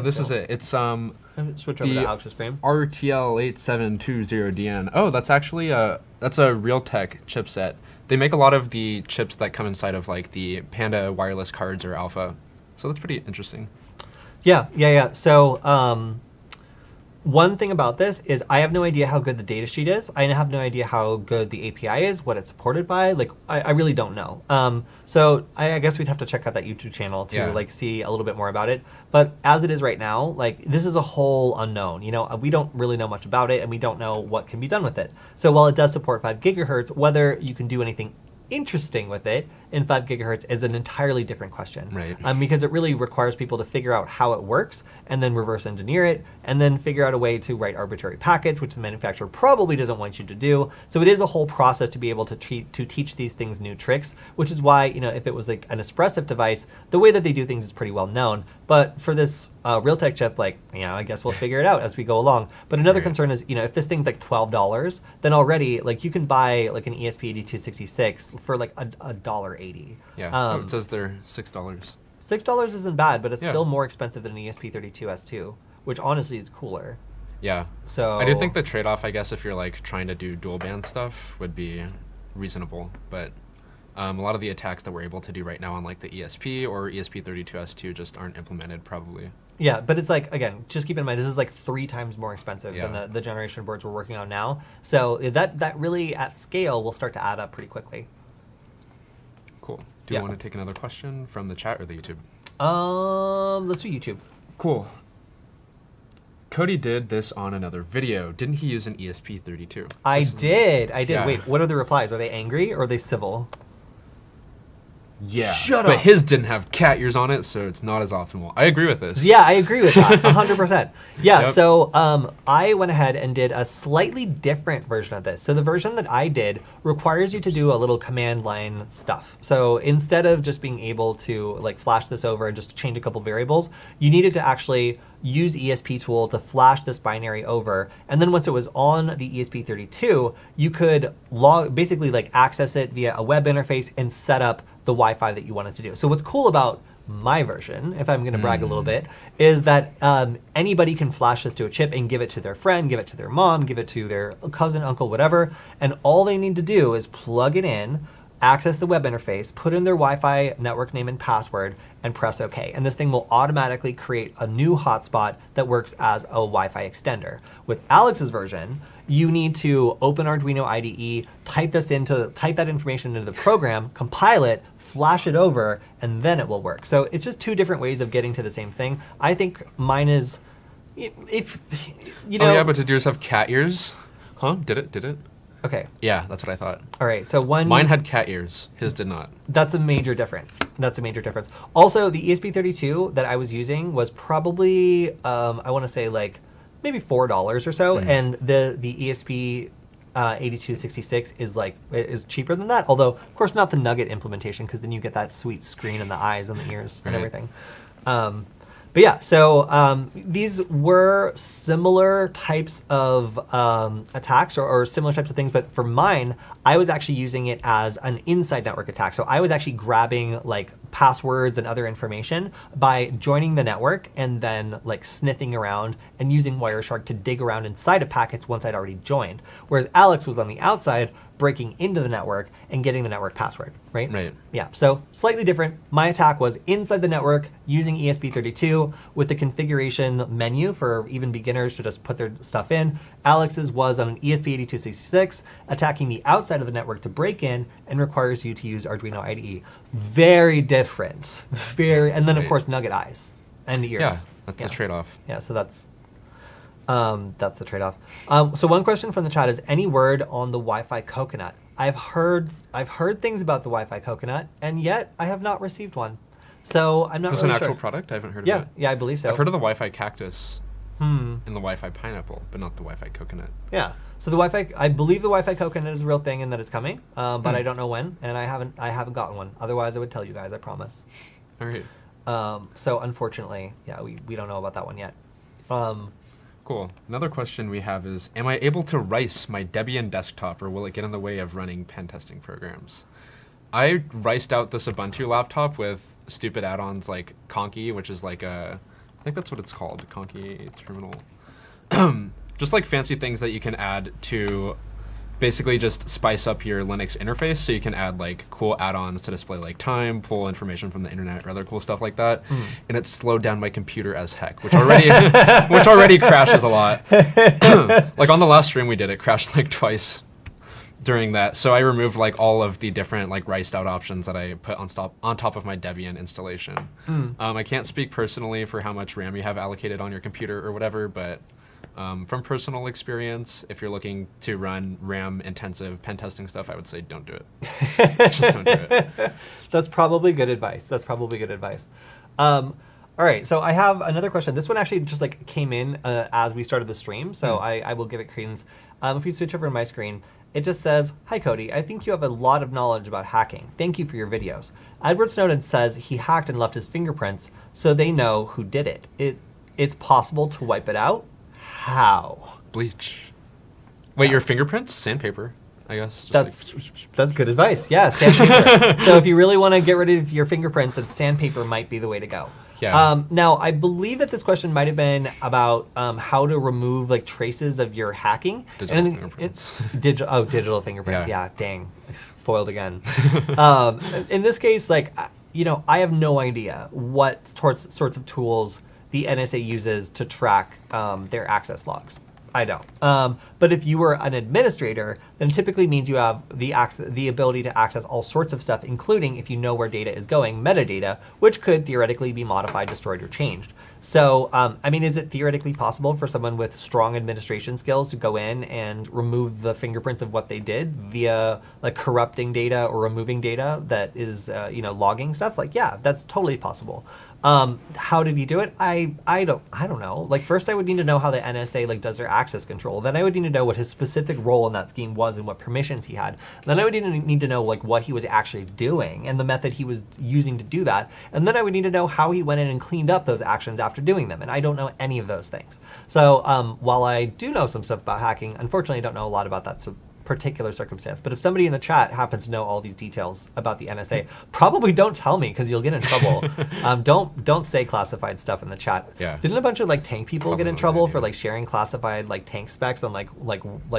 This is it. It's switch over to Alex's screen. RTL8720DN. Oh, that's actually that's a RealTech chipset. They make a lot of the chips that come inside of like the Panda wireless cards or Alpha. So that's pretty interesting. Yeah. So one thing about this is I have no idea how good the datasheet is. I have no idea how good the API is, what it's supported by. Like, I really don't know. So I guess we'd have to check out that YouTube channel to like see a little bit more about it. But as it is right now, like this is a whole unknown. You know, we don't really know much about it, and we don't know what can be done with it. So while it does support 5 gigahertz, whether you can do anything interesting with it in 5 gigahertz is an entirely different question. Right. Because it really requires people to figure out how it works and then reverse engineer it and then figure out a way to write arbitrary packets, which the manufacturer probably doesn't want you to do. So it is a whole process to be able to teach these things new tricks, which is why, if it was like an espressive device, the way that they do things is pretty well known. But for this RealTech chip, I guess we'll figure it out as we go along. But another concern is, if this thing's like $12, then already like you can buy like an ESP8266 for like $1.80. Yeah, it says they're $6. $6 isn't bad, but it's still more expensive than an ESP32S2, which honestly is cooler. Yeah. So I do think the trade-off, I guess, if you're like trying to do dual band stuff, would be reasonable. But a lot of the attacks that we're able to do right now on like the ESP or ESP32S2 just aren't implemented probably. Yeah, but it's like, again, just keep in mind, this is like 3 times more expensive than the generation of boards we're working on now. So that really, at scale, will start to add up pretty quickly. Cool. Do you want to take another question from the chat or the YouTube? Let's do YouTube. Cool. Cody did this on another video. Didn't he use an ESP32? I did. Yeah. Wait, what are the replies? Are they angry or are they civil? Yeah. Shut but up. his didn't have cat ears on it, so it's not as optimal. I agree with this. Yeah, I agree with that, 100%. Yeah, Yep. so I went ahead and did a slightly different version of this. So the version that I did requires you to do a little command line stuff. So instead of just being able to like flash this over and just change a couple variables, you needed to actually use ESP tool to flash this binary over. And then once it was on the ESP32, you could basically like access it via a web interface and set up the Wi-Fi that you wanted to do. So what's cool about my version, if I'm going to brag a little bit, is that anybody can flash this to a chip and give it to their friend, give it to their mom, give it to their cousin, uncle, whatever. And all they need to do is plug it in, access the web interface, put in their Wi-Fi network name and password, and press OK. And this thing will automatically create a new hotspot that works as a Wi-Fi extender. With Alex's version, you need to open Arduino IDE, type that information into the program, compile it, flash it over, and then it will work. So it's just two different ways of getting to the same thing. I think mine is, if you know. Oh yeah, but did yours have cat ears? Huh? Did it? Okay. Yeah, that's what I thought. All right. So Mine had cat ears. His did not. That's a major difference. Also, the ESP32 that I was using was probably, I want to say like maybe $4 or so, and the ESP 8266 is cheaper than that. Although, of course, not the Nugget implementation, because then you get that sweet screen in the eyes and the ears and everything. But yeah, so these were similar types of attacks or similar types of things, but for mine, I was actually using it as an inside network attack. So I was actually grabbing like passwords and other information by joining the network and then like sniffing around and using Wireshark to dig around inside of packets once I'd already joined. Whereas Alex was on the outside breaking into the network and getting the network password, right? Right. Yeah, so slightly different. My attack was inside the network using ESP32 with the configuration menu for even beginners to just put their stuff in. Alex's was on an ESP8266, attacking the outside of the network to break in and requires you to use Arduino IDE. Very different. And then of course Nugget eyes and ears. Yeah, that's the trade-off. Yeah, so that's the trade-off. So one question from the chat is, any word on the Wi-Fi coconut? I've heard things about the Wi-Fi coconut, and yet I have not received one. So I'm not really sure. Is this an actual product? I haven't heard of it. Yeah, I believe so. I've heard of the Wi-Fi cactus and the Wi-Fi pineapple, but not the Wi-Fi coconut. Yeah. So the Wi-Fi, I believe the Wi-Fi coconut is a real thing and that it's coming, but I don't know when, and I haven't gotten one. Otherwise, I would tell you guys. I promise. All right. So unfortunately, yeah, we don't know about that one yet. Cool. Another question we have is, am I able to rice my Debian desktop, or will it get in the way of running pen testing programs? I riced out this Ubuntu laptop with stupid add-ons like Conky, which is like I think that's what it's called, Conky terminal. Just like fancy things that you can add to basically just spice up your Linux interface, so you can add like cool add-ons to display like time, pull information from the internet, or other cool stuff like that. And it slowed down my computer as heck, which already crashes a lot. Like on the last stream we did, it crashed like twice during that. So I removed like all of the different like riced out options that I put on top of my Debian installation. I can't speak personally for how much RAM you have allocated on your computer or whatever, but from personal experience, if you're looking to run RAM-intensive pen testing stuff, I would say don't do it. Just don't do it. That's probably good advice. All right, so I have another question. This one actually just like came in as we started the stream, so I will give it credence. If you switch over to my screen, it just says, "Hi Cody, I think you have a lot of knowledge about hacking. Thank you for your videos. Edward Snowden says he hacked and left his fingerprints so they know who did it. It's possible to wipe it out? How?" Bleach. Wait, your fingerprints? Sandpaper, I guess. That's good advice. Yeah, sandpaper. So if you really want to get rid of your fingerprints, then sandpaper might be the way to go. Yeah. Now, I believe that this question might have been about how to remove like traces of your hacking. Digital fingerprints. Digital fingerprints. Yeah, dang. Foiled again. In this case, like, I have no idea what sorts of tools the NSA uses to track their access logs. I don't. But if you were an administrator, then it typically means you have the ability to access all sorts of stuff, including, if you know where data is going, metadata, which could theoretically be modified, destroyed, or changed. So, I mean, is it theoretically possible for someone with strong administration skills to go in and remove the fingerprints of what they did via like corrupting data or removing data that is, logging stuff? Like, yeah, that's totally possible. How did he do it? I don't know. Like, first I would need to know how the NSA like does their access control. Then I would need to know what his specific role in that scheme was and what permissions he had. Then I would need to know like what he was actually doing and the method he was using to do that. And then I would need to know how he went in and cleaned up those actions after doing them. And I don't know any of those things. So while I do know some stuff about hacking, unfortunately I don't know a lot about that particular circumstance. But if somebody in the chat happens to know all these details about the NSA, probably don't tell me because you'll get in trouble. Don't say classified stuff in the chat. Yeah. Didn't a bunch of like tank people get in trouble for like sharing classified like tank specs on like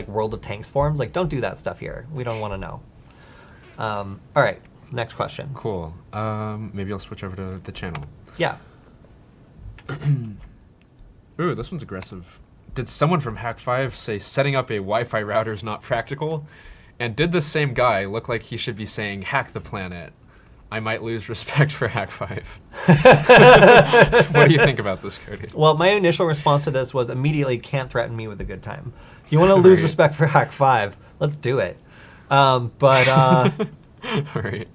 World of Tanks forums? Like, don't do that stuff here. We don't want to know. All right, next question. Cool. Maybe I'll switch over to the channel. Yeah. Ooh, this one's aggressive. Did someone from Hack5 say setting up a Wi-Fi router is not practical? And did this same guy look like he should be saying hack the planet? I might lose respect for Hack5. What do you think about this, Cody? Well, my initial response to this was immediately can't threaten me with a good time. If you want to lose respect for Hack5, let's do it. All right.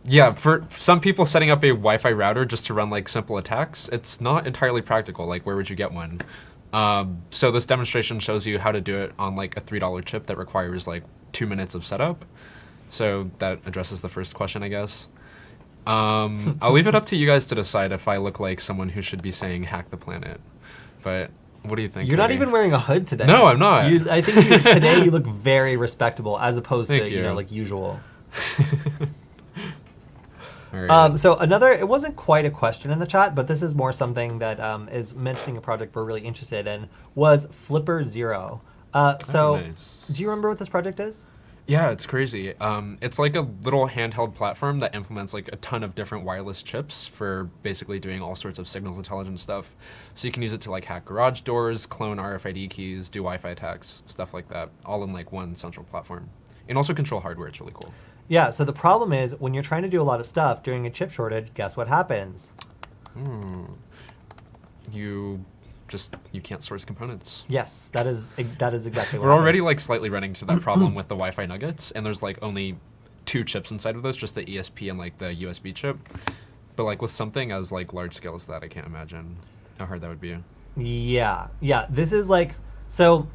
Yeah, for some people, setting up a Wi-Fi router just to run like simple attacks, it's not entirely practical. Like, where would you get one? So this demonstration shows you how to do it on like a $3 chip that requires like 2 minutes of setup. So that addresses the first question, I guess. I'll leave it up to you guys to decide if I look like someone who should be saying hack the planet. But what do you think? You're not even wearing a hood today. No, I'm not. I think today you look very respectable as opposed to like usual. Right. So it wasn't quite a question in the chat, but this is more something that is mentioning a project we're really interested in, was Flipper Zero. Nice. Do you remember what this project is? Yeah, it's crazy. It's like a little handheld platform that implements like a ton of different wireless chips for basically doing all sorts of signals intelligence stuff. So you can use it to like hack garage doors, clone RFID keys, do Wi-Fi attacks, stuff like that, all in like one central platform. And also control hardware. It's really cool. Yeah, so the problem is when you're trying to do a lot of stuff during a chip shortage, guess what happens? You can't source components. Yes, that is exactly what We're already happens. like slightly running into that problem with the Wi-Fi nuggets, and there's like only 2 chips inside of those, just the ESP and like the USB chip. But like with something as like large scale as that, I can't imagine how hard that would be. Yeah, this is like, so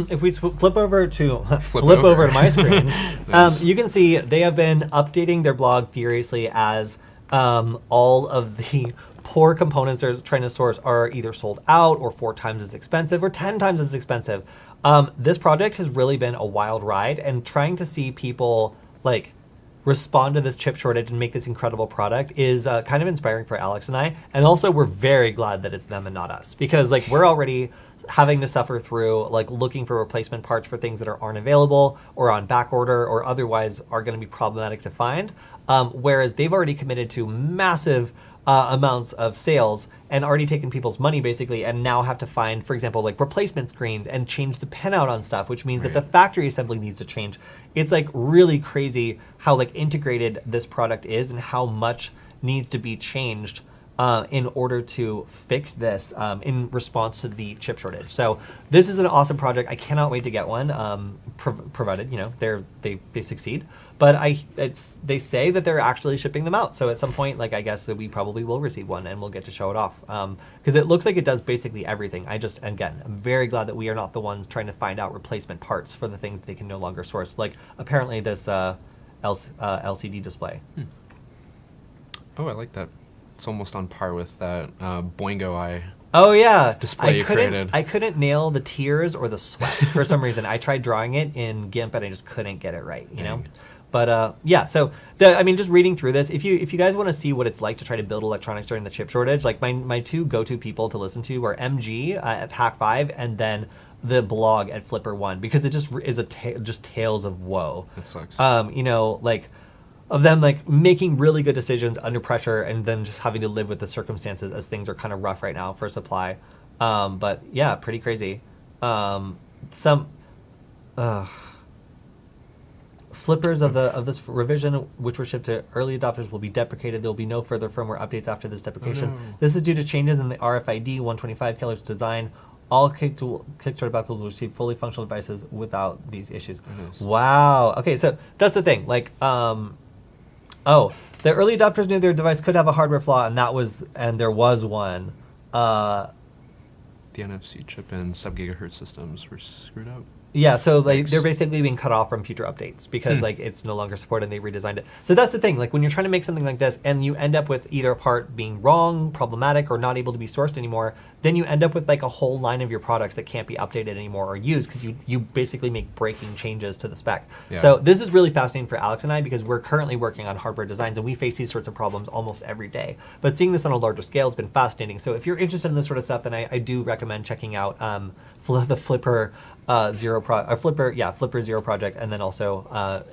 if we flip over to my screen, Nice. you can see they have been updating their blog furiously as all of the poor components they're trying to source are either sold out or 4 times as expensive or 10 times as expensive. This project has really been a wild ride, and trying to see people like respond to this chip shortage and make this incredible product is kind of inspiring for Alex and I. And also we're very glad that it's them and not us, because like we're already having to suffer through like looking for replacement parts for things that aren't available or on back order or otherwise are going to be problematic to find. Whereas they've already committed to massive amounts of sales and already taken people's money basically, and now have to find, for example, like replacement screens and change the pinout on stuff, which means that the factory assembly needs to change. It's like really crazy how like integrated this product is and how much needs to be changed in order to fix this in response to the chip shortage. So this is an awesome project. I cannot wait to get one, provided they succeed. But they say that they're actually shipping them out. So at some point, like I guess that we probably will receive one and we'll get to show it off. Because it looks like it does basically everything. I'm very glad that we are not the ones trying to find out replacement parts for the things that they can no longer source. Like apparently this LCD display. Oh, I like that. It's almost on par with that Boingo Eye. Oh yeah, display you created. I couldn't nail the tears or the sweat for some reason. I tried drawing it in GIMP and I just couldn't get it right. You know. But yeah, so just reading through this, if you guys want to see what it's like to try to build electronics during the chip shortage, like my 2 go-to people to listen to are MG at Hack5 and then the blog at Flipper1, because it just is just tales of woe. That sucks. of them like making really good decisions under pressure and then just having to live with the circumstances as things are kind of rough right now for supply. But yeah, pretty crazy. Some flippers of this revision, which were shipped to early adopters, will be deprecated. There will be no further firmware updates after this deprecation. Oh, no. This is due to changes in the RFID 125 kHz design. All Kickstarter backups will receive fully functional devices without these issues. Nice. Wow. Okay, so that's the thing. Like, the early adopters knew their device could have a hardware flaw, and there was one. The NFC chip and sub-gigahertz systems were screwed up. Yeah, so like Thanks. they're basically being cut off from future updates because like it's no longer supported and they redesigned it. So that's the thing, like when you're trying to make something like this and you end up with either a part being wrong, problematic, or not able to be sourced anymore, then you end up with like a whole line of your products that can't be updated anymore or used because you basically make breaking changes to the spec. Yeah. So this is really fascinating for Alex and I because we're currently working on hardware designs and we face these sorts of problems almost every day. But seeing this on a larger scale has been fascinating. So if you're interested in this sort of stuff, then I do recommend checking out the Flipper Flipper Zero project, and then also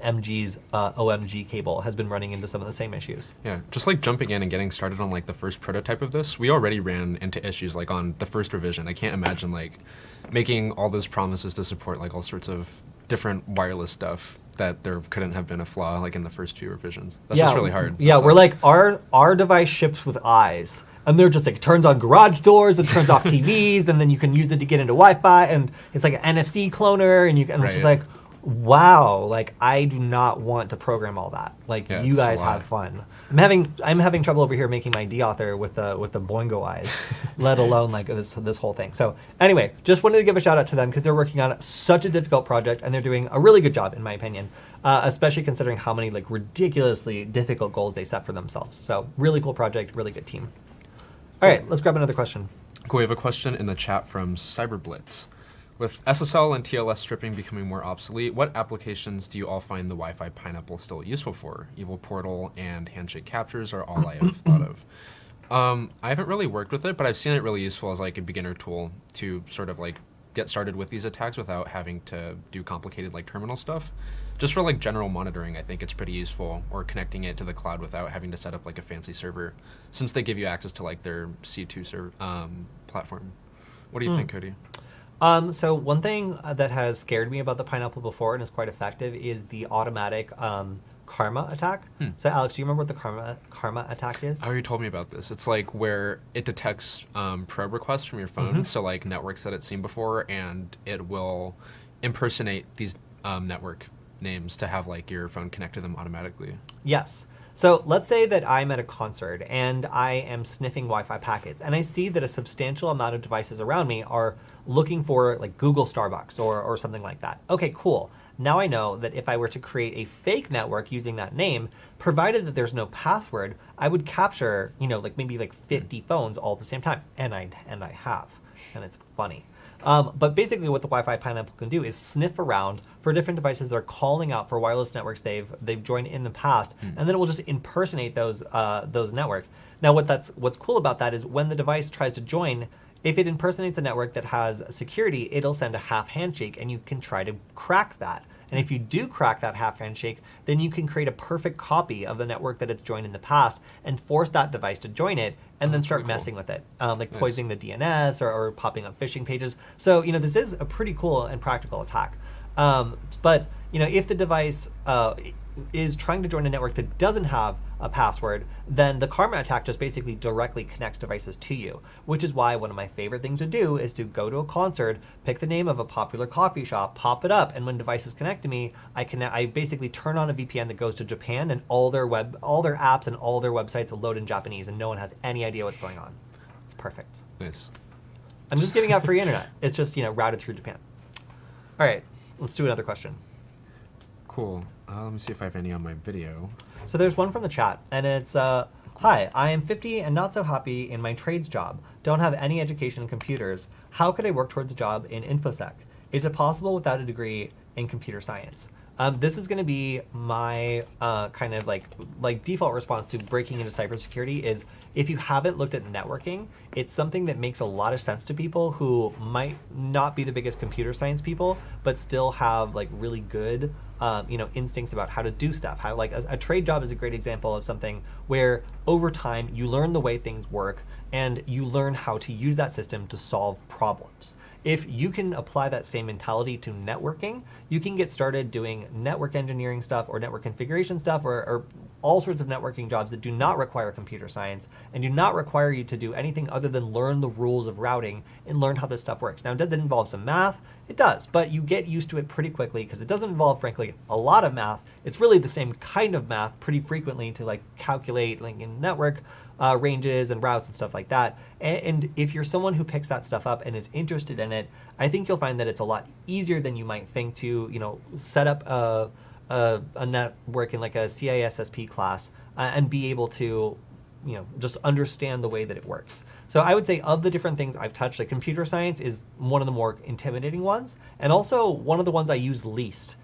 MG's OMG cable has been running into some of the same issues. Yeah, just like jumping in and getting started on like the first prototype of this, we already ran into issues like on the first revision. I can't imagine like making all those promises to support like all sorts of different wireless stuff that there couldn't have been a flaw like in the first few revisions. That's just really hard. Yeah, So- we're like our device ships with eyes. And they're just like, it turns on garage doors, it turns off TVs, and then you can use it to get into Wi-Fi, and it's like an NFC cloner, and it's just like, wow, like I do not want to program all that. Like Yeah, you it's a guys lot. have fun. I'm having trouble over here making my D-author with the Boingo eyes, let alone like this whole thing. So anyway, just wanted to give a shout out to them because they're working on such a difficult project, and they're doing a really good job in my opinion, especially considering how many like ridiculously difficult goals they set for themselves. So really cool project, really good team. All right, let's grab another question. Cool, we have a question in the chat from Cyberblitz. With SSL and TLS stripping becoming more obsolete, what applications do you all find the Wi-Fi Pineapple still useful for? Evil Portal and handshake captures are all I have thought of. I haven't really worked with it, but I've seen it really useful as like a beginner tool to sort of like get started with these attacks without having to do complicated like terminal stuff. Just for like general monitoring, I think it's pretty useful, or connecting it to the cloud without having to set up like a fancy server, since they give you access to like their C2 server platform. What do you think, Cody? So one thing that has scared me about the Pineapple before and is quite effective is the automatic karma attack. So Alex, do you remember what the karma attack is? Oh, you told me about this. It's like where it detects probe requests from your phone, so like networks that it's seen before, and it will impersonate these network names to have like your phone connect to them automatically. Yes. So let's say that I'm at a concert and I am sniffing Wi-Fi packets and I see that a substantial amount of devices around me are looking for like Google Starbucks or something like that. Okay, cool. Now I know that if I were to create a fake network using that name, provided that there's no password, I would capture, like maybe like 50 phones all at the same time. And I have, and it's funny. But basically what the Wi-Fi Pineapple can do is sniff around for different devices that are calling out for wireless networks they've joined in the past, and then it will just impersonate those networks. Now what's cool about that is when the device tries to join, if it impersonates a network that has security, it'll send a half handshake, and you can try to crack that. And if you do crack that half handshake, then you can create a perfect copy of the network that it's joined in the past and force that device to join it and then start really cool. messing with it, like poisoning the DNS or popping up phishing pages. So, this is a pretty cool and practical attack. But, if the device is trying to join a network that doesn't have a password, then the karma attack just basically directly connects devices to you, which is why one of my favorite things to do is to go to a concert, pick the name of a popular coffee shop, pop it up, and when devices connect to me, I basically turn on a VPN that goes to Japan, and all their apps and all their websites load in Japanese, and no one has any idea what's going on. It's perfect. Nice. I'm just giving out free internet. It's just, routed through Japan. All right, let's do another question. Cool. Let me see if I have any on my video. So there's one from the chat, and it's, hi, I am 50 and not so happy in my trades job. Don't have any education in computers. How could I work towards a job in InfoSec? Is it possible without a degree in computer science? This is going to be my kind of like default response to breaking into cybersecurity is if you haven't looked at networking, it's something that makes a lot of sense to people who might not be the biggest computer science people, but still have like really good instincts about how to do stuff. How like a trade job is a great example of something where over time you learn the way things work and you learn how to use that system to solve problems. If you can apply that same mentality to networking, you can get started doing network engineering stuff or network configuration stuff or all sorts of networking jobs that do not require computer science and do not require you to do anything other than learn the rules of routing and learn how this stuff works. Now, does it involve some math? It does, but you get used to it pretty quickly because it doesn't involve, frankly, a lot of math. It's really the same kind of math pretty frequently to like calculate like in network ranges and routes and stuff like that. And if you're someone who picks that stuff up and is interested in it, I think you'll find that it's a lot easier than you might think to, set up a network in like a CISSP class and be able to, just understand the way that it works. So I would say of the different things I've touched, like computer science is one of the more intimidating ones, and also one of the ones I use least.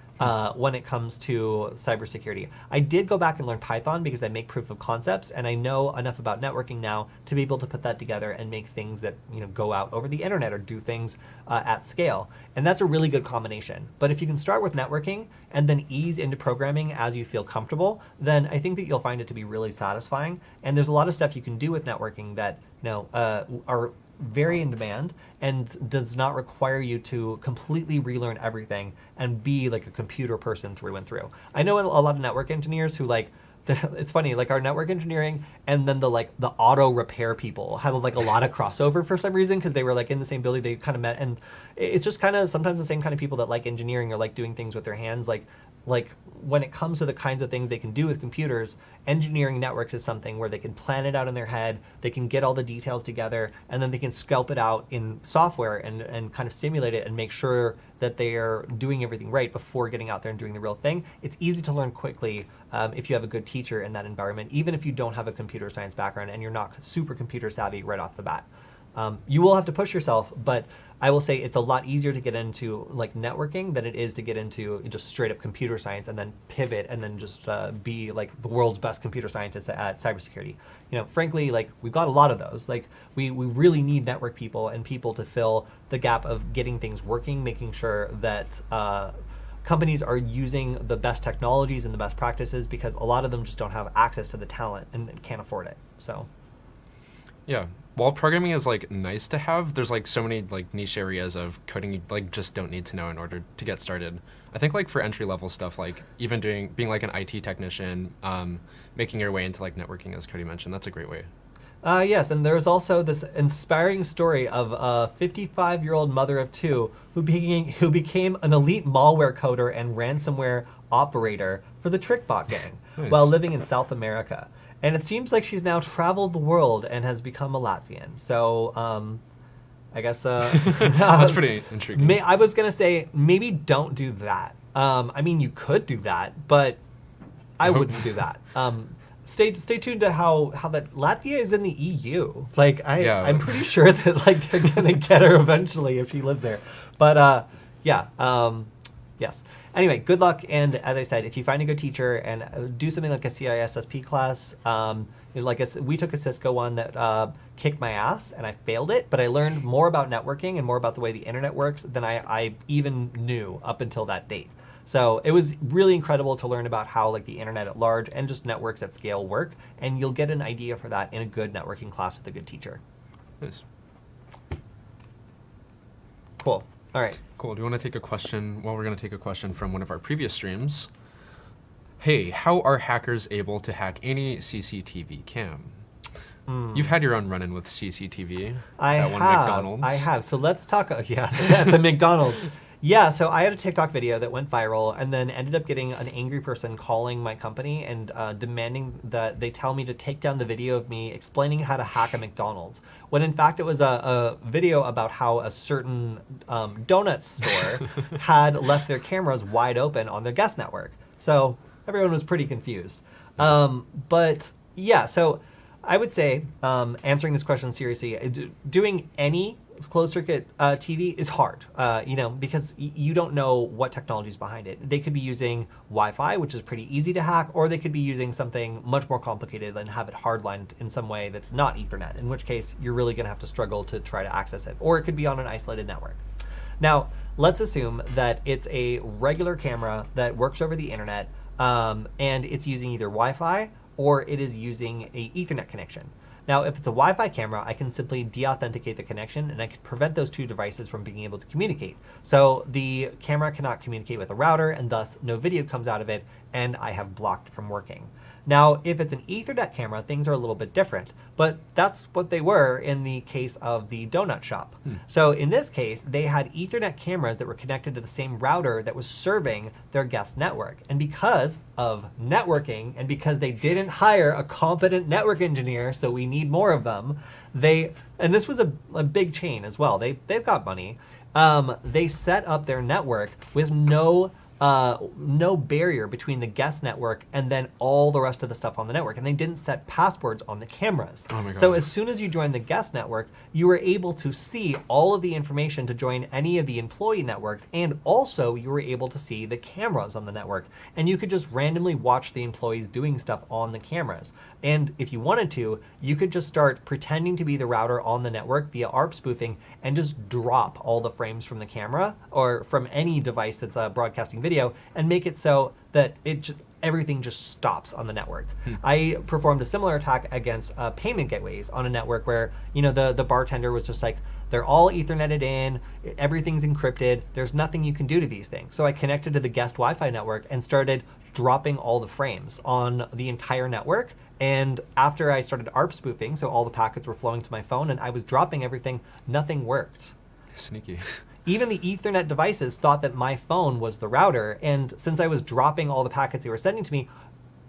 When it comes to cybersecurity. I did go back and learn Python because I make proof of concepts and I know enough about networking now to be able to put that together and make things that go out over the internet or do things at scale. And that's a really good combination. But if you can start with networking and then ease into programming as you feel comfortable, then I think that you'll find it to be really satisfying. And there's a lot of stuff you can do with networking that are very in demand and does not require you to completely relearn everything and be like a computer person through and through. I know a lot of network engineers who it's funny, like our network engineering and then the auto repair people had like a lot of crossover for some reason because they were like in the same building, they kind of met, and it's just kind of sometimes the same kind of people that like engineering or like doing things with their hands. Like when it comes to the kinds of things they can do with computers, engineering networks is something where they can plan it out in their head, they can get all the details together, and then they can sculpt it out in software and kind of simulate it and make sure that they are doing everything right before getting out there and doing the real thing. It's easy to learn quickly if you have a good teacher in that environment, even if you don't have a computer science background and you're not super computer savvy right off the bat. You will have to push yourself, but I will say it's a lot easier to get into like networking than it is to get into just straight up computer science and then pivot and then just be like the world's best computer scientist at cybersecurity. Frankly, like we've got a lot of those. Like we really need network people and people to fill the gap of getting things working, making sure that companies are using the best technologies and the best practices because a lot of them just don't have access to the talent and can't afford it. So. Yeah. While programming is like nice to have, there's like so many like niche areas of coding you like just don't need to know in order to get started. I think like for entry level stuff, like even being like an IT technician, making your way into like networking, as Cody mentioned, that's a great way. Yes, and there's also this inspiring story of a 55-year-old mother of two who became an elite malware coder and ransomware operator for the TrickBot gang Nice. while living in South America. And it seems like she's now traveled the world and has become a Latvian. So I guess... That's pretty intriguing. I was going to say, maybe don't do that. I mean, you could do that, but I wouldn't do that. Stay tuned to how that Latvia is in the EU. Like, I'm pretty sure that like they're going to get her eventually if she lives there. But yes. Anyway, good luck, and as I said, if you find a good teacher and do something like a CISSP class, we took a Cisco one that kicked my ass, and I failed it, but I learned more about networking and more about the way the internet works than I even knew up until that date. So it was really incredible to learn about how like the internet at large and just networks at scale work, and you'll get an idea for that in a good networking class with a good teacher. Nice. Cool. All right. Cool. Do you want to take a question? Well, we're going to take a question from one of our previous streams. Hey, how are hackers able to hack any CCTV cam? You've had your own run-in with CCTV at one McDonald's. I have. So let's talk. Yes, at the McDonald's. Yeah, so I had a TikTok video that went viral and then ended up getting an angry person calling my company and demanding that they tell me to take down the video of me explaining how to hack a McDonald's. When in fact it was a video about how a certain donut store had left their cameras wide open on their guest network. So everyone was pretty confused. Nice. But yeah, so I would say, answering this question seriously, doing any closed circuit TV is hard, because you don't know what technology is behind it. They could be using Wi-Fi, which is pretty easy to hack, or they could be using something much more complicated and have it hardlined in some way that's not Ethernet, in which case you're really going to have to struggle to try to access it. Or it could be on an isolated network. Now, let's assume that it's a regular camera that works over the internet, and it's using either Wi-Fi or it is using a Ethernet connection. Now, if it's a Wi-Fi camera, I can simply deauthenticate the connection and I can prevent those two devices from being able to communicate. So the camera cannot communicate with the router and thus no video comes out of it and I have blocked it from working. Now, if it's an Ethernet camera, things are a little bit different, but that's what they were in the case of the donut shop. So in this case, they had Ethernet cameras that were connected to the same router that was serving their guest network. And because of networking and because they didn't hire a competent network engineer, so we need more of them, and this was a big chain as well, they've got money, they set up their network with no barrier between the guest network and then all the rest of the stuff on the network. And they didn't set passwords on the cameras. Oh my God. So as soon as you joined the guest network, you were able to see all of the information to join any of the employee networks. And also you were able to see the cameras on the network. And you could just randomly watch the employees doing stuff on the cameras. And if you wanted to, you could just start pretending to be the router on the network via ARP spoofing and just drop all the frames from the camera or from any device that's broadcasting video and make it so that everything just stops on the network. I performed a similar attack against payment gateways on a network where the bartender was just like, they're all Etherneted in, everything's encrypted, there's nothing you can do to these things. So I connected to the guest Wi-Fi network and started dropping all the frames on the entire network. And after I started ARP spoofing, so all the packets were flowing to my phone and I was dropping everything, nothing worked. Sneaky. Even the Ethernet devices thought that my phone was the router, and since I was dropping all the packets they were sending to me,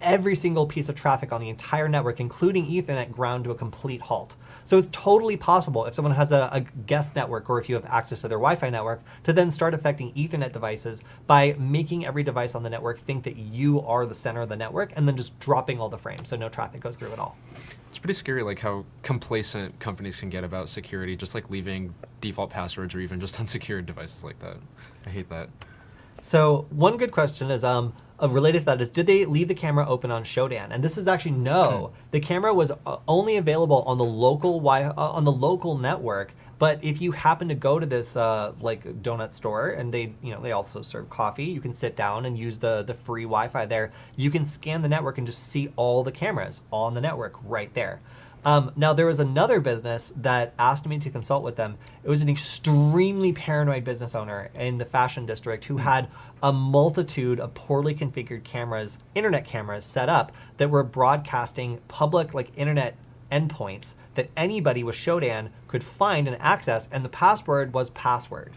every single piece of traffic on the entire network, including Ethernet, ground to a complete halt. So it's totally possible if someone has a guest network or if you have access to their Wi-Fi network to then start affecting Ethernet devices by making every device on the network think that you are the center of the network and then just dropping all the frames so no traffic goes through at all. It's pretty scary, like how complacent companies can get about security, just like leaving default passwords or even just unsecured devices like that. I hate that. So one good question is, related to that is, did they leave the camera open on Showdown? And this is actually no. The camera was only available on the local network. But if you happen to go to this like donut store and they also serve coffee, you can sit down and use the free Wi-Fi there. You can scan the network and just see all the cameras on the network right there. Now, there was another business that asked me to consult with them. It was an extremely paranoid business owner in the fashion district who had a multitude of poorly configured cameras, internet cameras set up that were broadcasting public internet endpoints that anybody with Showdown could find and access, and the password was password.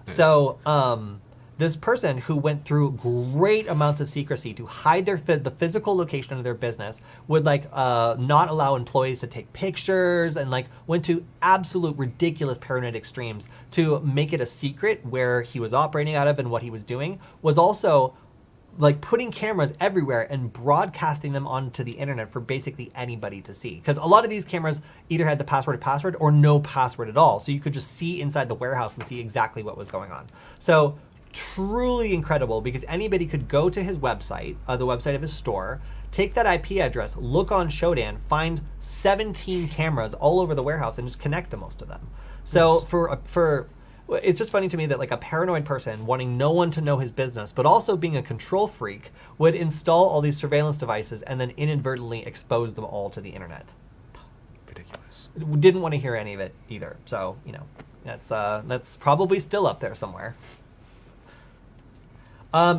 Nice. So this person who went through great amounts of secrecy to hide the physical location of their business would not allow employees to take pictures and went to absolute ridiculous paranoid extremes to make it a secret where he was operating out of and what he was doing, was also putting cameras everywhere and broadcasting them onto the internet for basically anybody to see. Because a lot of these cameras either had the password or no password at all. So you could just see inside the warehouse and see exactly what was going on. So truly incredible, because anybody could go to his website, the website of his store, take that IP address, look on Showdown, find 17 cameras all over the warehouse and just connect to most of them. So yes. It's just funny to me that a paranoid person wanting no one to know his business, but also being a control freak, would install all these surveillance devices and then inadvertently expose them all to the internet. Ridiculous. Didn't want to hear any of it either. So, that's probably still up there somewhere.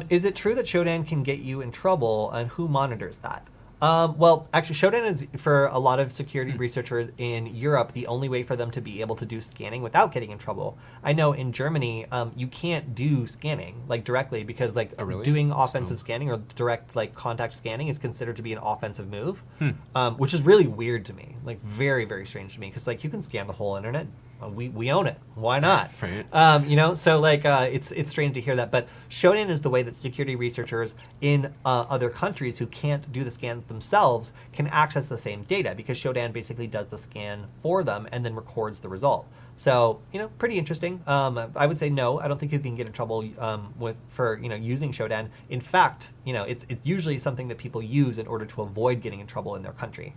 Is it true that Showdown can get you in trouble, and who monitors that? Well, actually, Showdown is, for a lot of security researchers in Europe, the only way for them to be able to do scanning without getting in trouble. I know in Germany, you can't do scanning directly because Oh, really? doing offensive scanning or direct contact scanning is considered to be an offensive move, which is really weird to me, very, very strange to me, because you can scan the whole internet. We own it. Why not? Right. So it's strange to hear that. But Showdown is the way that security researchers in other countries who can't do the scans themselves can access the same data, because Showdown basically does the scan for them and then records the result. So, pretty interesting. I would say no. I don't think you can get in trouble for using Showdown. In fact, it's usually something that people use in order to avoid getting in trouble in their country.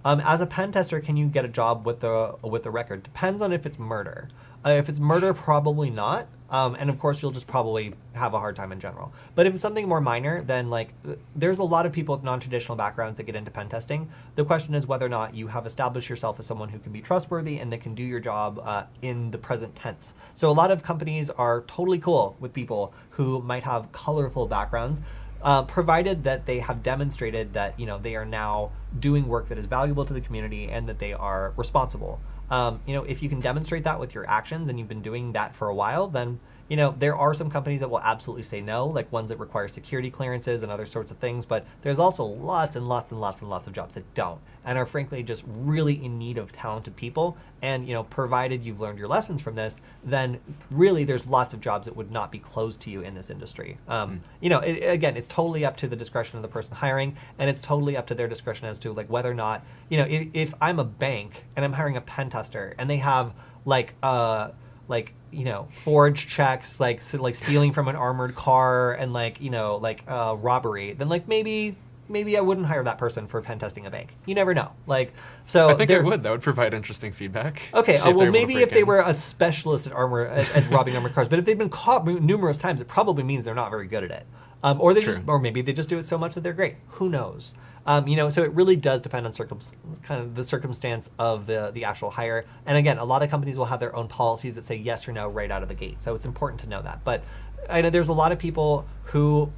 As a pen tester, can you get a job with the record? Depends on if it's murder. If it's murder, probably not. And of course, you'll just probably have a hard time in general. But if it's something more minor, then there's a lot of people with non-traditional backgrounds that get into pen testing. The question is whether or not you have established yourself as someone who can be trustworthy and that can do your job in the present tense. So a lot of companies are totally cool with people who might have colorful backgrounds, provided that they have demonstrated that they are now doing work that is valuable to the community and that they are responsible. If you can demonstrate that with your actions and you've been doing that for a while, then there are some companies that will absolutely say no, like ones that require security clearances and other sorts of things. But there's also lots and lots and lots and lots of jobs that don't and are frankly just really in need of talented people. And provided you've learned your lessons from this, then really there's lots of jobs that would not be closed to you in this industry. Again, it's totally up to the discretion of the person hiring, and it's totally up to their discretion as to whether or not if I'm a bank and I'm hiring a pen tester and they have forged checks, like stealing from an armored car and robbery, then maybe I wouldn't hire that person for pen testing a bank. You never know. So I think I would. That would provide interesting feedback. Okay, maybe if they were a specialist at robbing armored cars, but if they've been caught numerous times, it probably means they're not very good at it. Or maybe they just do it so much that they're great. Who knows? So it really does depend on kind of the circumstance of the actual hire. And again, a lot of companies will have their own policies that say yes or no right out of the gate. So it's important to know that. But I know there's a lot of people who,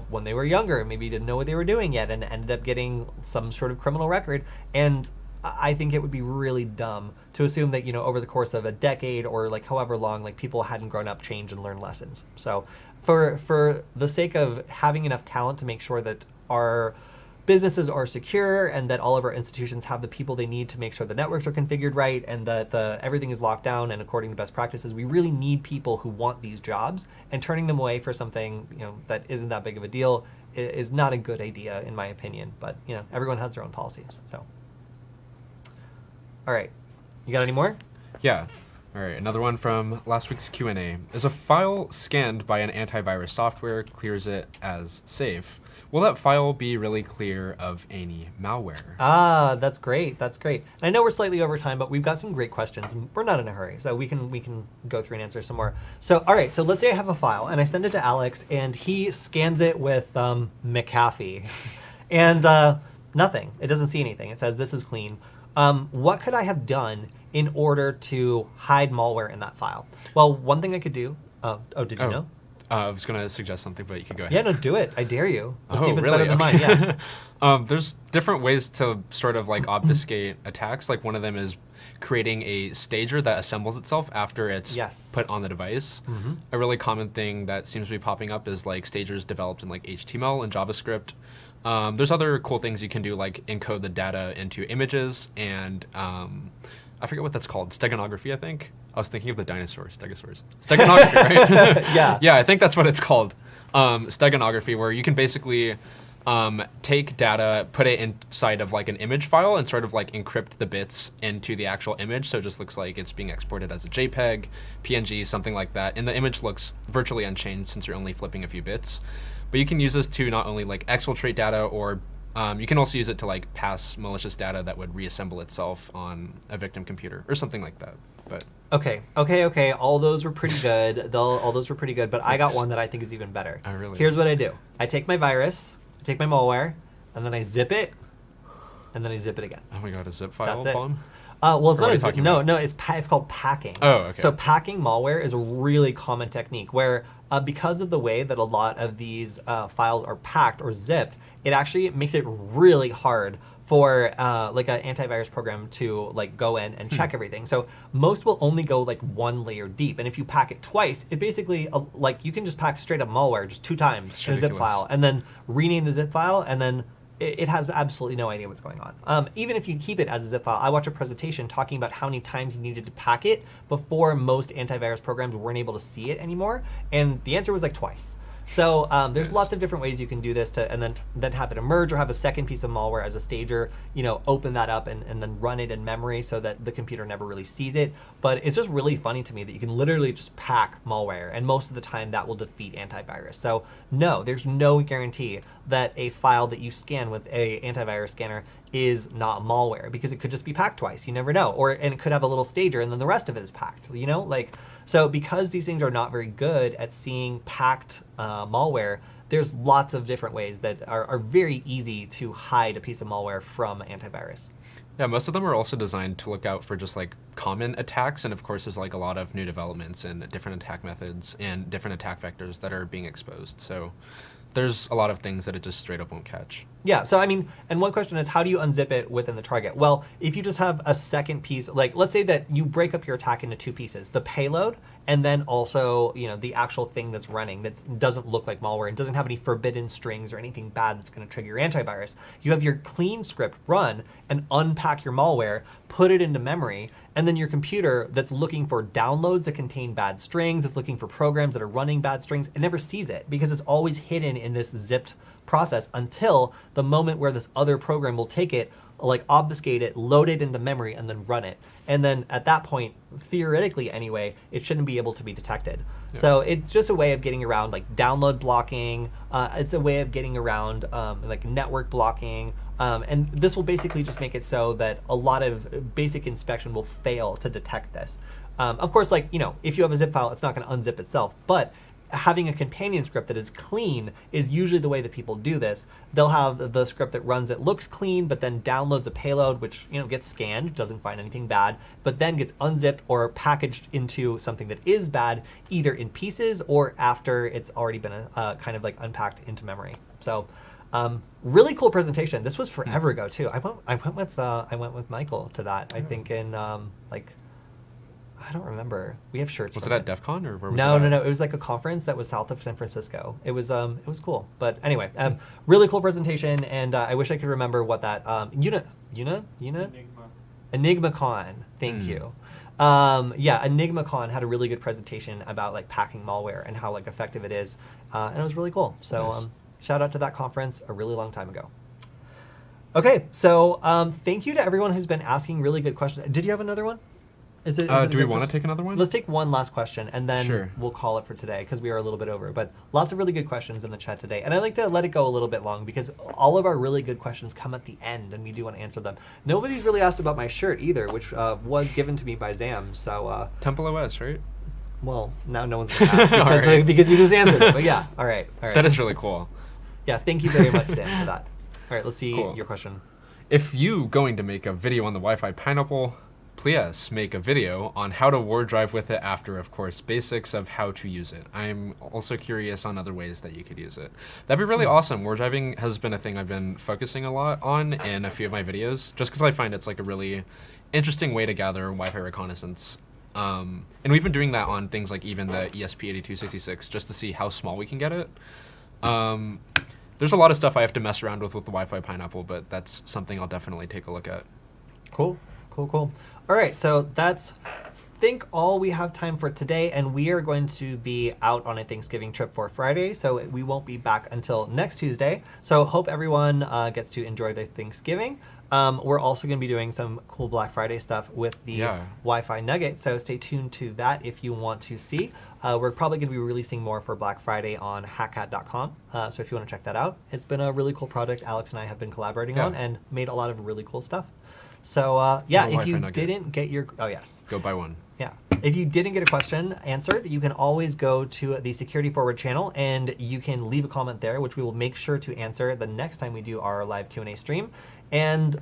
when they were younger, maybe didn't know what they were doing yet and ended up getting some sort of criminal record. And I think it would be really dumb to assume that, over the course of a decade or however long, people hadn't grown up, changed, and learned lessons. So for the sake of having enough talent to make sure that our businesses are secure and that all of our institutions have the people they need to make sure the networks are configured right and that everything is locked down and according to best practices, we really need people who want these jobs, and turning them away for something that isn't that big of a deal is not a good idea in my opinion. But everyone has their own policies. So, all right, you got any more? Yeah. All right, another one from last week's Q&A. Is a file scanned by an antivirus software clears it as safe? Will that file be really clear of any malware? Ah, that's great. That's great. And I know we're slightly over time, but we've got some great questions. And we're not in a hurry, so we can go through and answer some more. So, all right. So let's say I have a file, and I send it to Alex, and he scans it with McAfee, and nothing. It doesn't see anything. It says this is clean. What could I have done in order to hide malware in that file? Well, one thing I could do. Did you know? I was going to suggest something, but you can go ahead. Yeah, no, do it. I dare you. Let's see if it's really? better than mine. Yeah. There's different ways to sort of obfuscate attacks. One of them is creating a stager that assembles itself after it's put on the device. Mm-hmm. A really common thing that seems to be popping up is stagers developed in HTML and JavaScript. There's other cool things you can do, like encode the data into images and I forget what that's called. Steganography, I think. I was thinking of the dinosaurs, stegosaurs. Steganography, right? Yeah. Yeah, I think that's what it's called. Steganography, where you can basically take data, put it inside of an image file and sort of encrypt the bits into the actual image. So it just looks like it's being exported as a JPEG, PNG, something like that. And the image looks virtually unchanged since you're only flipping a few bits. But you can use this to not only exfiltrate data or you can also use it to pass malicious data that would reassemble itself on a victim computer or something like that. But okay. All those were pretty good. All those were pretty good. But I got one that I think is even better. Oh, really? Here's what I do. I take my virus, I take my malware, and then I zip it, and then I zip it again. Oh my god, a zip file That's bomb? Well, it's not a zip. No, it's called packing. Oh, okay. So packing malware is a really common technique where because of the way that a lot of these files are packed or zipped, it actually makes it really hard for an antivirus program to go in and check everything. So most will only go one layer deep, and if you pack it twice, it basically you can just pack straight up malware just 2 times in a zip file, and then rename the zip file, and then it has absolutely no idea what's going on. Even if you keep it as a zip file, I watched a presentation talking about how many times you needed to pack it before most antivirus programs weren't able to see it anymore, and the answer was twice. So there's Nice. lots of different ways you can do this to, and then have it emerge or have a second piece of malware as a stager, open that up and then run it in memory so that the computer never really sees it. But it's just really funny to me that you can literally just pack malware, and most of the time that will defeat antivirus. So no, there's no guarantee that a file that you scan with a antivirus scanner is not malware, because it could just be packed twice. You never know. And it could have a little stager and then the rest of it is packed, So because these things are not very good at seeing packed malware, there's lots of different ways that are very easy to hide a piece of malware from antivirus. Yeah, most of them are also designed to look out for just like common attacks, and of course there's like a lot of new developments and different attack methods and different attack vectors that are being exposed. So there's a lot of things that it just straight up won't catch. Yeah, so and one question is, how do you unzip it within the target? Well, if you just have a second piece, like let's say that you break up your attack into two pieces, the payload and then also, the actual thing that's running that doesn't look like malware and doesn't have any forbidden strings or anything bad that's going to trigger your antivirus. You have your clean script run and unpack your malware, put it into memory, and then your computer that's looking for downloads that contain bad strings, it's looking for programs that are running bad strings, it never sees it because it's always hidden in this zipped process until the moment where this other program will take it, like obfuscate it, load it into memory, and then run it. And then at that point, theoretically anyway, it shouldn't be able to be detected. Yeah. So it's just a way of getting around like download blocking. It's a way of getting around like network blocking. And this will basically just make it so that a lot of basic inspection will fail to detect this. Of course, if you have a zip file, it's not going to unzip itself, but having a companion script that is clean is usually the way that people do this. They'll have the script that runs it looks clean, but then downloads a payload, which gets scanned, doesn't find anything bad, but then gets unzipped or packaged into something that is bad, either in pieces or after it's already been kind of like unpacked into memory. So really cool presentation. This was forever ago too. I went with Michael to that. I think in I don't remember. We have shirts. Was it at DEF CON or where was No. it? It was like a conference that was south of San Francisco. It was cool. But anyway, really cool presentation, and I wish I could remember what that EnigmaCon. Thank you. EnigmaCon had a really good presentation about like packing malware and how like effective it is, and it was really cool. So Nice. Shout out to that conference a really long time ago. Okay, so thank you to everyone who's been asking really good questions. Did you have another one? Is it Do we want to take another one? Let's take one last question, and then Sure. we'll call it for today because we are a little bit over. But lots of really good questions in the chat today. And I like to let it go a little bit long because all of our really good questions come at the end, and we do want to answer them. Nobody's really asked about my shirt either, which was given to me by Zam. So Temple OS, right? well, now no one's going to ask because, All right. because you just answered it. But yeah, all right. That is really cool. Yeah, thank you very much, Zam, for that. All right, let's see Cool. your question. If you going to make a video on the Wi-Fi pineapple, please make a video on how to war drive with it after, of course, basics of how to use it. I'm also curious on other ways that you could use it. That'd be really awesome. War driving has been a thing I've been focusing a lot on in a few of my videos, just because I find it's like a really interesting way to gather Wi-Fi reconnaissance. And we've been doing that on things like even the ESP8266, just to see how small we can get it. There's a lot of stuff I have to mess around with the Wi-Fi pineapple, but that's something I'll definitely take a look at. Cool. All right, so that's I think all we have time for today, and we are going to be out on a Thanksgiving trip for Friday, so we won't be back until next Tuesday. So hope everyone gets to enjoy their Thanksgiving. We're also going to be doing some cool Black Friday stuff with the Wi-Fi Nugget, so stay tuned to that if you want to see. We're probably going to be releasing more for Black Friday on hackhat.com, so if you want to check that out. It's been a really cool project Alex and I have been collaborating on and made a lot of really cool stuff. So if you didn't get your... Oh, yes. Go buy one. Yeah. If you didn't get a question answered, you can always go to the Security Forward channel and you can leave a comment there, which we will make sure to answer the next time we do our live Q&A stream. And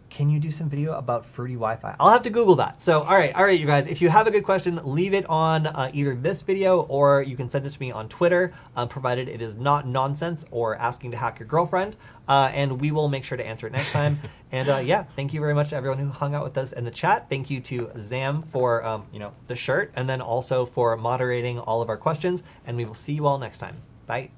can you do some video about fruity Wi-Fi? I'll have to Google that. So, all right, you guys. If you have a good question, leave it on either this video or you can send it to me on Twitter, provided it is not nonsense or asking to hack your girlfriend. And we will make sure to answer it next time. And thank you very much to everyone who hung out with us in the chat. Thank you to Zam for the shirt, and then also for moderating all of our questions. And we will see you all next time. Bye.